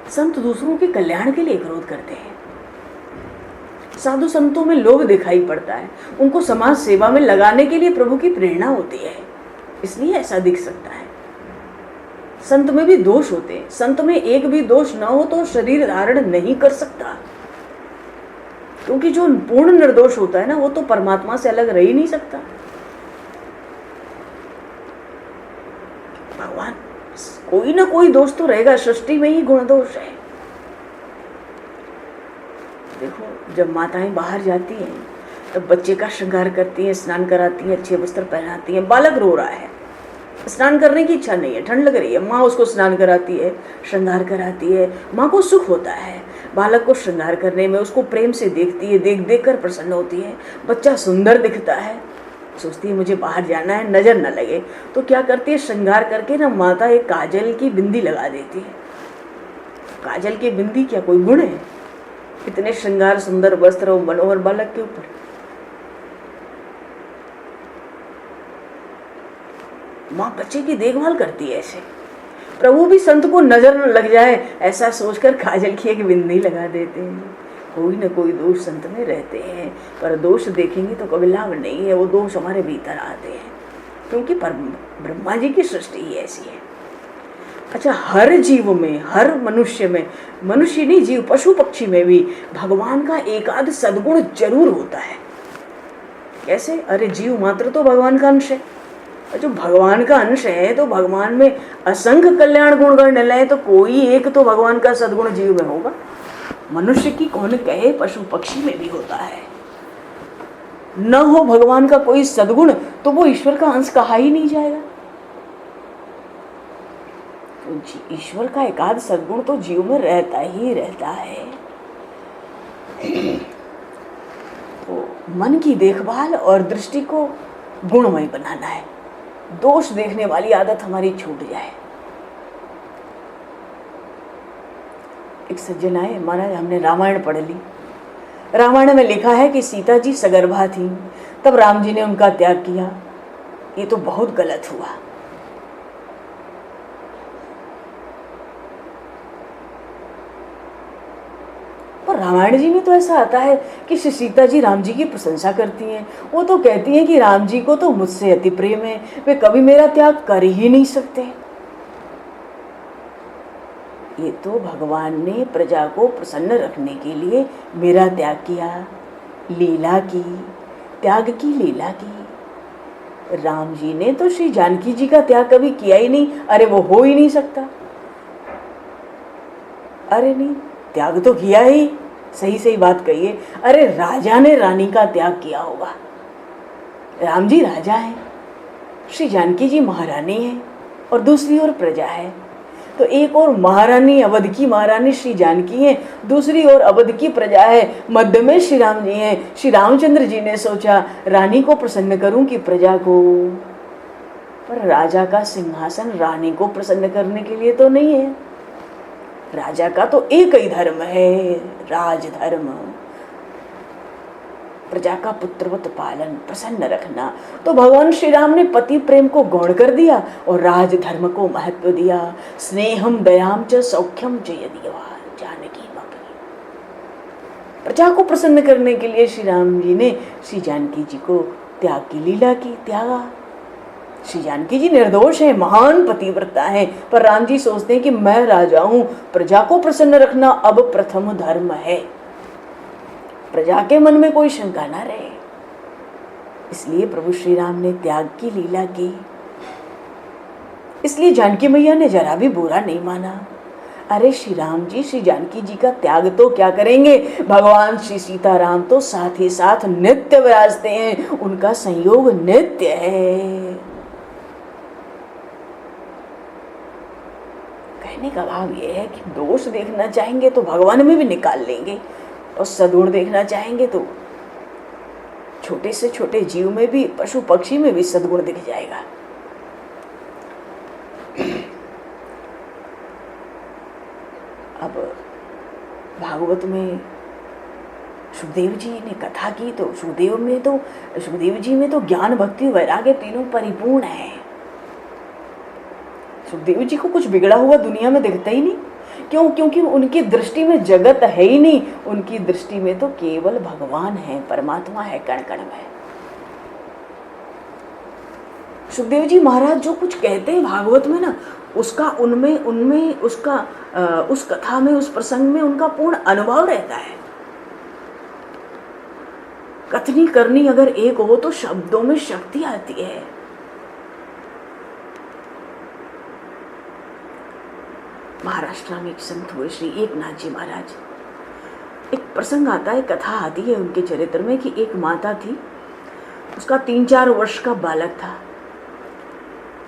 [SPEAKER 1] संत दूसरों के कल्याण के लिए क्रोध करते हैं। साधु संतों में लोभ दिखाई पड़ता है, उनको समाज सेवा में लगाने के लिए प्रभु की प्रेरणा होती है, इसलिए ऐसा दिख सकता है। संत में भी दोष होते हैं, संत में एक भी दोष न हो तो शरीर धारण नहीं कर सकता, क्योंकि जो पूर्ण निर्दोष होता है ना, वो तो परमात्मा से अलग रह ही नहीं सकता। भगवान कोई ना कोई दोष तो रहेगा, सृष्टि में ही गुण दोष है। देखो जब माताएं बाहर जाती हैं तब बच्चे का श्रृंगार करती हैं, स्नान कराती हैं, अच्छे वस्त्र पहनाती हैं। बालक रो रहा है, स्नान करने की इच्छा नहीं है, ठंड लग रही है, माँ उसको स्नान कराती है, श्रृंगार कराती है। माँ को सुख होता है बालक को श्रृंगार करने में, उसको प्रेम से देखती है, देख देख कर प्रसन्न होती है। बच्चा सुंदर दिखता है, सोचती है मुझे बाहर जाना है, नजर न लगे, तो क्या करती है, श्रृंगार करके ना माता एक काजल की बिंदी लगा देती है। काजल की बिंदी क्या कोई गुण है? इतने श्रृंगार, सुंदर वस्त्र और मनोहर बालक के ऊपर। माँ बच्चे की देखभाल करती है ऐसे। प्रभु भी संत को नजर न लग जाए ऐसा सोचकर काजल की एक बिंदी लगा देते हैं। कोई न कोई दोष संत में रहते हैं, पर दोष देखेंगे तो कभी लाभ नहीं है, वो दोष हमारे भीतर आते हैं, क्योंकि ब्रह्मा जी की सृष्टि ही ऐसी है। अच्छा, हर जीव में, हर मनुष्य में, मनुष्य नहीं जीव, पशु पक्षी में भी भगवान का एकाध सद्गुण जरूर होता है। कैसे? अरे जीव मात्र तो भगवान का अंश है, जो भगवान का अंश है तो भगवान में असंख्य कल्याण गुण करने लगे, तो कोई एक तो भगवान का सद्गुण जीव में होगा। मनुष्य की कौन कहे, पशु पक्षी में भी होता है। न हो भगवान का कोई सद्गुण तो वो ईश्वर का अंश कहा ही नहीं जाएगा। तो ईश्वर का एकाध सद्गुण तो जीव में रहता ही रहता है। तो मन की देखभाल और दृष्टि को गुणमय बनाना है, दोष देखने वाली आदत हमारी छूट जाए। एक सज्जन आए, महाराज हमने रामायण पढ़ ली, रामायण में लिखा है कि सीता जी सगर्भा थी, तब राम जी ने उनका त्याग किया, ये तो बहुत गलत हुआ। पर रामायण जी में तो ऐसा आता है कि श्री सीता जी राम जी की प्रशंसा करती हैं, वो तो कहती हैं कि राम जी को तो मुझसे अति प्रेम है, वे कभी मेरा त्याग कर ही नहीं सकते। ये तो भगवान ने प्रजा को प्रसन्न रखने के लिए मेरा त्याग किया, लीला की, त्याग की लीला की। राम जी ने तो श्री जानकी जी का त्याग कभी किया ही नहीं, अरे वो हो ही नहीं सकता। अरे नहीं, त्याग तो किया ही, सही सही बात कहिए। अरे राजा ने रानी का त्याग किया होगा, राम जी राजा हैं, श्री जानकी जी महारानी हैं और दूसरी ओर प्रजा है। तो एक और महारानी, अवध की महारानी श्री जानकी हैं, दूसरी ओर अवध की प्रजा है, मध्य में श्री राम जी हैं। श्री रामचंद्र जी ने सोचा रानी को प्रसन्न करूं कि प्रजा को, पर राजा का सिंहासन रानी को प्रसन्न करने के लिए तो नहीं है। राजा का तो एक ही धर्म है, राजधर्म, प्रजा का पुत्रवत पालन, प्रसन्न रखना। तो भगवान श्री राम ने पति प्रेम को गौण कर दिया और राजधर्म को महत्व दिया। स्नेहम दयाम च सौख्यम च यदीवा जानकी मपी। प्रजा को प्रसन्न करने के लिए श्री राम जी ने श्री जानकी जी को त्याग की लीला की, त्यागा। श्री जानकी जी निर्दोष है, महान पतिव्रता है, पर राम जी सोचते हैं कि मैं राजा हूं, प्रजा को प्रसन्न रखना अब प्रथम धर्म है, प्रजा के मन में कोई शंका ना रहे। इसलिए प्रभु श्री राम ने त्याग की लीला की। इसलिए जानकी मैया ने जरा भी बुरा नहीं माना। अरे श्री राम जी श्री जानकी जी का त्याग तो क्या करेंगे, भगवान श्री सीताराम तो साथ ही साथ नित्य विराजते हैं, उनका संयोग नित्य है। कहने का भाव यह है कि दोष देखना चाहेंगे तो भगवान में भी निकाल लेंगे, और सद्गुण देखना चाहेंगे तो छोटे से छोटे जीव में भी, पशु पक्षी में भी सद्गुण दिख जाएगा। अब भागवत में सुखदेव जी ने कथा की तो सुखदेव जी में तो ज्ञान भक्ति वैराग्य तीनों परिपूर्ण है। सुखदेव जी को कुछ बिगड़ा हुआ दुनिया में दिखता ही नहीं। क्यों? क्योंकि उनकी दृष्टि में जगत है ही नहीं, उनकी दृष्टि में तो केवल भगवान है, परमात्मा है कण कण में। सुखदेव जी महाराज जो कुछ कहते हैं भागवत में ना, उसका उनमें उसका उस कथा में, उस प्रसंग में उनका पूर्ण अनुभव रहता है। कथनी करनी अगर एक हो तो शब्दों में शक्ति आती है। महाराष्ट्र में एक संत हुए श्री एकनाथ जी महाराज। एक प्रसंग आता है, कथा आती है उनके चरित्र में कि एक माता थी, उसका 3-4 वर्ष का बालक था।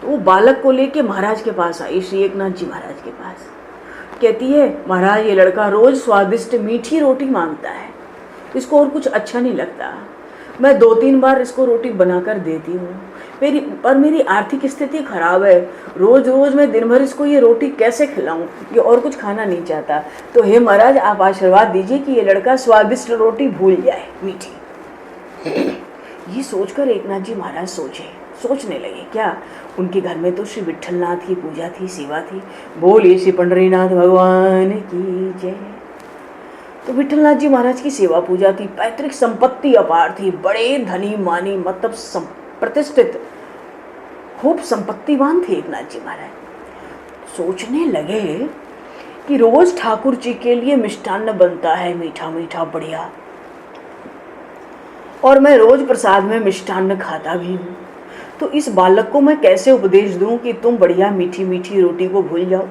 [SPEAKER 1] तो वो बालक को लेके महाराज के पास आई, श्री एकनाथ जी महाराज के पास। कहती है, महाराज ये लड़का रोज स्वादिष्ट मीठी रोटी मांगता है, इसको और कुछ अच्छा नहीं लगता। मैं 2-3 बार इसको रोटी बनाकर देती हूँ, पर मेरी आर्थिक स्थिति खराब है। रोज रोज मैं दिन भर इसको ये रोटी कैसे खिलाऊं, ये और कुछ खाना नहीं चाहता। तो हे महाराज आप आशीर्वाद दीजिए कि ये लड़का स्वादिष्ट रोटी भूल जाए, मीठी। ये सोचकर एकनाथ जी महाराज सोचने लगे। क्या? उनके घर में तो श्री विट्ठलनाथ की पूजा थी, सेवा थी। बोलिए श्री पंडरीनाथ भगवान की जय। तो विट्ठलनाथ जी महाराज की सेवा पूजा थी, पैतृक संपत्ति अपार थी, बड़े धनी मानी मतलब प्रतिष्ठित खूब संपत्तिवान थे एकनाथ जी महाराज। सोचने लगे कि रोज ठाकुर जी के लिए मिष्टान्न बनता है, मीठा मीठा बढ़िया, और मैं रोज प्रसाद में मिष्टान्न खाता भी हूँ। तो इस बालक को मैं कैसे उपदेश दूं कि तुम बढ़िया मीठी मीठी रोटी को भूल जाओ।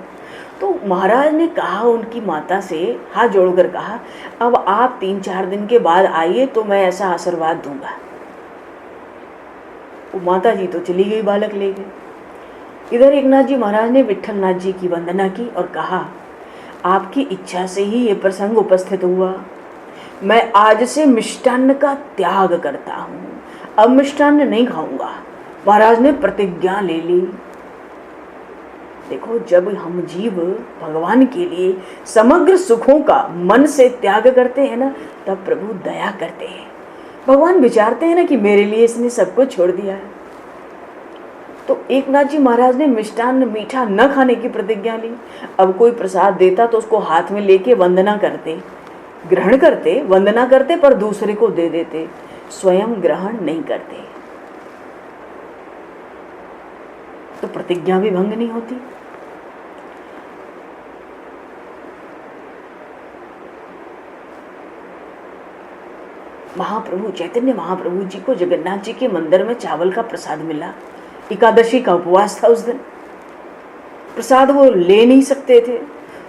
[SPEAKER 1] तो महाराज ने कहा, उनकी माता से हाथ जोड़कर कहा, अब आप 3-4 दिन के बाद आइए तो मैं ऐसा आशीर्वाद दूंगा। वो माता जी तो चली गई, बालक ले गए। इधर एकनाथ जी महाराज ने विट्ठलनाथ जी की वंदना की और कहा, आपकी इच्छा से ही ये प्रसंग उपस्थित हुआ। मैं आज से मिष्टान्न का त्याग करता हूँ, अब मिष्टान्न नहीं खाऊंगा। महाराज ने प्रतिज्ञा ले ली। देखो, जब हम जीव भगवान के लिए समग्र सुखों का मन से त्याग करते हैं ना, तब प्रभु दया करते हैं। भगवान विचारते हैं ना कि मेरे लिए इसने सब कुछ छोड़ दिया है। तो एकनाथ जी महाराज ने मिष्टान्न मीठा न खाने की प्रतिज्ञा ली। अब कोई प्रसाद देता तो उसको हाथ में लेके वंदना करते, ग्रहण करते, वंदना करते, पर दूसरे को दे देते, स्वयं ग्रहण नहीं करते। तो प्रतिज्ञा भी भंग नहीं होती। महाप्रभु चैतन्य महाप्रभु जी को जगन्नाथ जी के मंदिर में चावल का प्रसाद मिला। एकादशी का उपवास था उस दिन। प्रसाद वो ले नहीं सकते थे,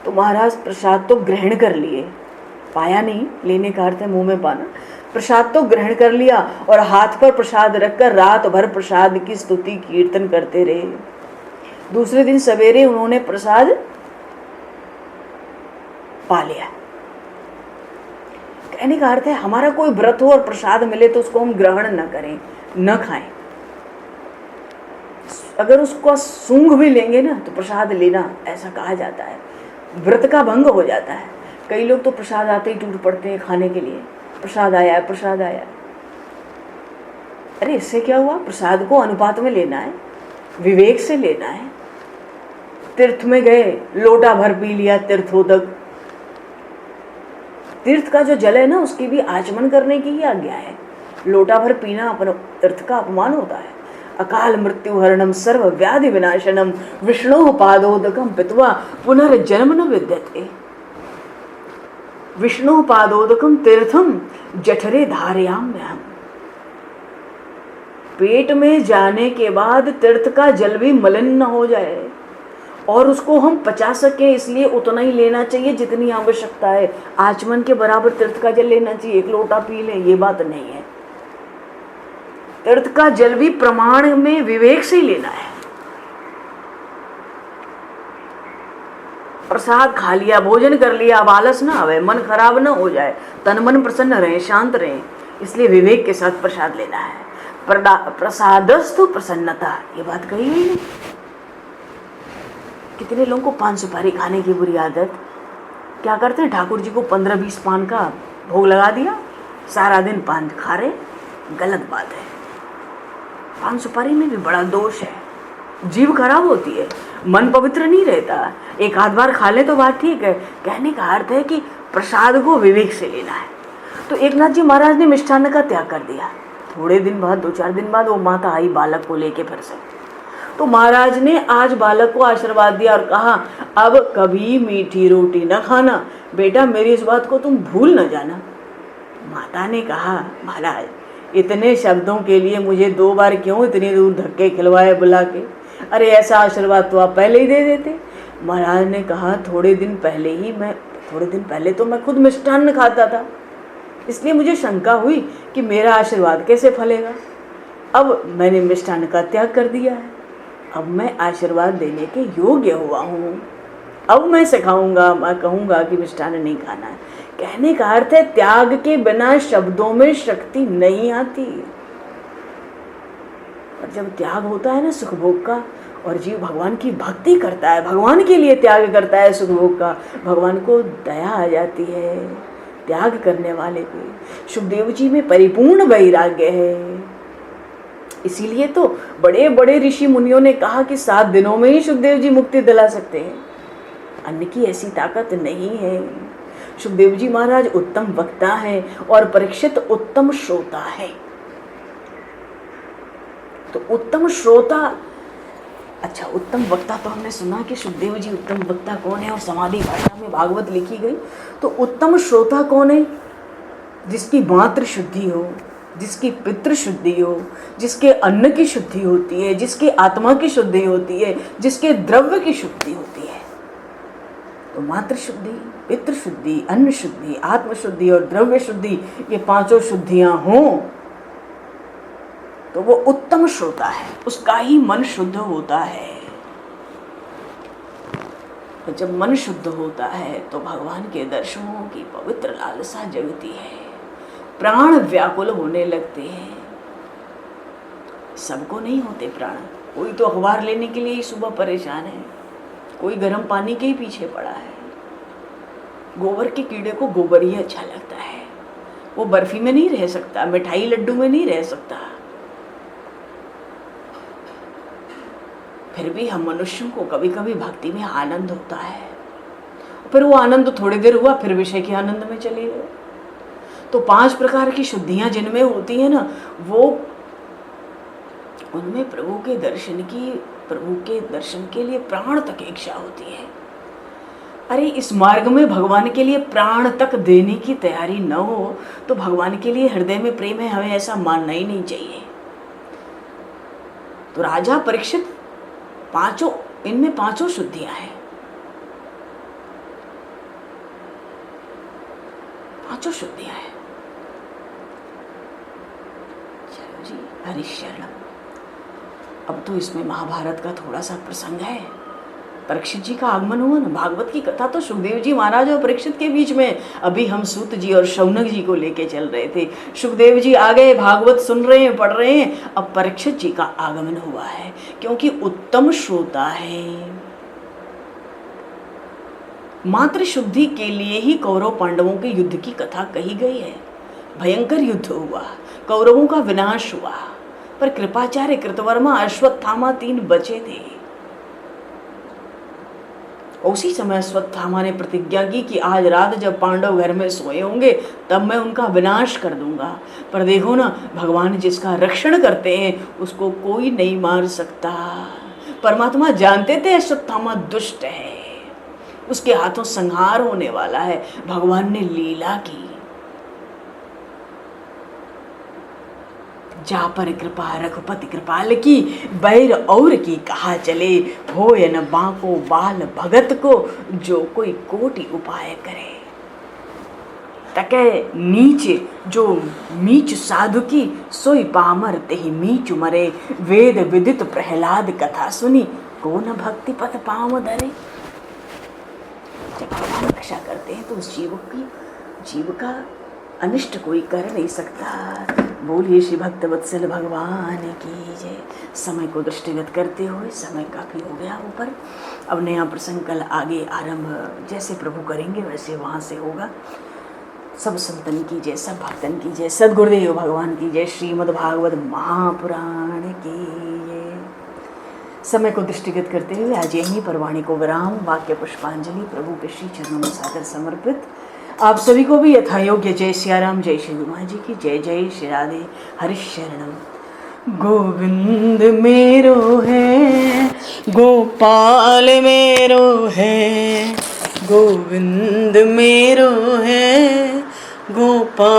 [SPEAKER 1] तो महाराज प्रसाद तो ग्रहण कर लिए, पाया नहीं, लेने का अर्थ है मुंह में पाना। प्रसाद तो ग्रहण कर लिया और हाथ पर प्रसाद रखकर रात भर प्रसाद की स्तुति कीर्तन करते रहे। दूसरे दिन सवेरे उन्होंने प्रसाद पा लिया। कहने का अर्थ है, हमारा कोई व्रत हो और प्रसाद मिले तो उसको हम ग्रहण न करें, न खाएं। अगर उसको सूंघ भी लेंगे ना तो प्रसाद लेना, ऐसा कहा जाता है, व्रत का भंग हो जाता है। कई लोग तो प्रसाद आते ही टूट पड़ते हैं खाने के लिए, प्रसाद आया है, प्रसाद आया। अरे इससे क्या हुआ? प्रसाद को अनुपात में लेना है, विवेक से लेना है। तीर्थ में गए, लोटा भर पी लिया तीर्थोदक। तीर्थ का जो जल है ना, उसकी भी आचमन करने की ही आज्ञा है। लोटा भर पीना अपन तीर्थ का अपमान होता है। अकाल मृत्यु हरणम सर्व व्याधि विनाशनम विष्णु पादोदकम पित्वा पुनर्जन्म न विद्यते। विष्णु पादोदकम तीर्थम जठरे धारयाम्यहम्। पेट में जाने के बाद तीर्थ का जल भी मलिन न हो जाए और उसको हम पचा सके, इसलिए उतना ही लेना चाहिए जितनी आवश्यकता है। आचमन के बराबर तीर्थ का जल लेना चाहिए, एक लोटा पी ले, ये बात नहीं है। तीर्थ का जल भी प्रमाण में विवेक से ही लेना है। प्रसाद खा लिया, भोजन कर लिया, अब आलस ना आवे, मन खराब ना हो जाए, तन मन प्रसन्न रहे, शांत रहे, इसलिए विवेक के साथ प्रसाद लेना है। प्रसादस्तु प्रसन्नता, ये बात कही हुई है। कितने लोगों को पान सुपारी खाने की बुरी आदत, क्या करते हैं, ठाकुर जी को 15-20 पान का भोग लगा दिया सारा दिन पान खा रहे, गलत बात है। पान सुपारी में भी बड़ा दोष है, जीव खराब होती है, मन पवित्र नहीं रहता। एक आध बार खा ले तो बात ठीक है, कहने का अर्थ है कि प्रसाद को विवेक से लेना है। तो एकनाथ जी महाराज ने मिष्ठान्न का त्याग कर दिया। थोड़े दिन बाद, 2-4 दिन बाद वो माता आई बालक को लेके फिर से। तो महाराज ने आज बालक को आशीर्वाद दिया और कहा, अब कभी मीठी रोटी न खाना बेटा, मेरी इस बात को तुम भूल न जाना। माता ने कहा, महाराज इतने शब्दों के लिए मुझे 2 बार क्यों इतनी दूर धक्के खिलवाए बुला के? अरे ऐसा आशीर्वाद तो आप पहले ही दे देते। महाराज ने कहा, थोड़े दिन पहले तो मैं खुद मिष्ठान्न खाता था, इसलिए मुझे शंका हुई कि मेरा आशीर्वाद कैसे फलेगा। अब मैंने मिष्ठान्न का त्याग कर दिया है, अब मैं आशीर्वाद देने के योग्य हुआ हूँ। अब मैं सिखाऊंगा, मैं कहूँगा कि मिष्ठान्न नहीं खाना है। कहने का अर्थ है त्याग के बिना शब्दों में शक्ति नहीं आती। और जब त्याग होता है ना सुख भोग का, और जीव भगवान की भक्ति करता है, भगवान के लिए त्याग करता है सुख भोग का, भगवान को दया आ जाती है त्याग करने वाले पे। सुखदेव जी में परिपूर्ण वैराग्य है। इसीलिए तो बड़े बड़े ऋषि मुनियों ने कहा कि 7 दिनों में ही सुखदेव जी मुक्ति दिला सकते हैं, अन्य की ऐसी ताकत नहीं है। सुखदेव जी महाराज उत्तम वक्ता हैं और परीक्षित उत्तम श्रोता है। तो उत्तम श्रोता, अच्छा उत्तम वक्ता तो हमने सुना कि सुखदेव जी उत्तम वक्ता कौन है और समाधि भाषा में भागवत लिखी गई। तो उत्तम श्रोता कौन है? जिसकी मातृ शुद्धि हो, जिसकी पितृ शुद्धि हो, जिसके अन्न की शुद्धि होती है, जिसके आत्मा की शुद्धि होती है, जिसके द्रव्य की शुद्धि होती है। तो मातृ शुद्धि, पितृ शुद्धि, अन्न शुद्धि, आत्म शुद्धि और द्रव्य शुद्धि, ये 5 शुद्धियां हों तो वो उत्तम श्रोता है, उसका ही मन शुद्ध होता है। तो जब मन शुद्ध होता है तो भगवान के दर्शनों की पवित्र लालसा जगती है, प्राण व्याकुल होने लगते हैं। सबको नहीं होते प्राण, कोई तो अखबार लेने के लिए ही सुबह परेशान है, कोई गर्म पानी के ही पीछे पड़ा है। गोबर के कीड़े को गोबर ही अच्छा लगता है, वो बर्फी में नहीं रह सकता, मिठाई लड्डू में नहीं रह सकता। फिर भी हम मनुष्यों को कभी कभी भक्ति में आनंद होता है, फिर वो आनंद थोड़ी देर हुआ, फिर विषय के आनंद में चले गए। तो 5 प्रकार की शुद्धियां जिनमें होती है ना, वो उनमें प्रभु के दर्शन के लिए प्राण तक इच्छा होती है। अरे इस मार्ग में भगवान के लिए प्राण तक देने की तैयारी न हो तो भगवान के लिए हृदय में प्रेम है, हमें ऐसा मानना ही नहीं चाहिए। तो राजा परीक्षित इनमें 5 शुद्धियां हैं, 5 शुद्धियां हैं। चलो जी, हरिशरणम। अब तो इसमें महाभारत का थोड़ा सा प्रसंग है। परीक्षित जी का आगमन हुआ ना, भागवत की कथा तो सुखदेव जी महाराज और परीक्षित के बीच में, अभी हम सूत जी और शौनक जी को लेके चल रहे थे। सुखदेव जी आ गए, भागवत सुन रहे हैं, पढ़ रहे हैं। अब परीक्षित जी का आगमन हुआ है, क्योंकि उत्तम श्रोता है। मातृ शुद्धि के लिए ही कौरव पांडवों के युद्ध की कथा कही गई है। भयंकर युद्ध हुआ, कौरवों का विनाश हुआ, पर कृपाचार्य, कृतवर्मा, अश्वत्थामा 3 बचे थे। उसी समय अश्वत्थामा ने प्रतिज्ञा की कि आज रात जब पांडव घर में सोए होंगे तब मैं उनका विनाश कर दूंगा। पर देखो ना, भगवान जिसका रक्षण करते हैं उसको कोई नहीं मार सकता। परमात्मा जानते थे अश्वत्थामा दुष्ट है, उसके हाथों संहार होने वाला है। भगवान ने लीला की, जा पर कृपा रघुपति कृपाल की, बैर और की कहा चले, होय न बांको बाल भगत को, जो कोई कोटि उपाय करे। तके नीच जो मीच साधु की, सोई पामर तेहि मीच मरे। वेद विदित प्रहलाद कथा सुनी, को न भक्ति पथ पाँव धरे। जब भगवान रक्षा करते हैं तो उस जीव का अनिष्ट कोई कर नहीं सकता। बोलिए श्री भक्त वत्सल भगवान की जय। समय को दृष्टिगत करते हुए, समय काफ़ी हो गया ऊपर, अब नया प्रसंग कल आगे आरंभ जैसे प्रभु करेंगे वैसे वहाँ से होगा। सब संतन की जय, सब भक्तन की जय, सद्गुरुदेव भगवान की जय, श्रीमद् भागवत महापुराण की जय। समय को दृष्टिगत करते हुए आज यहीं पर वाणी को विराम, वाक्य पुष्पांजलि प्रभु के श्री चरणों में सादर समर्पित। आप सभी को भी यथायोग्य जय सियाराम, जय श्री उमा जी की जय, जय श्री राधे हरिशरणम। गोविंद मेरो है, गोपाल मेरो है, गोविंद मेरो है, गोपाल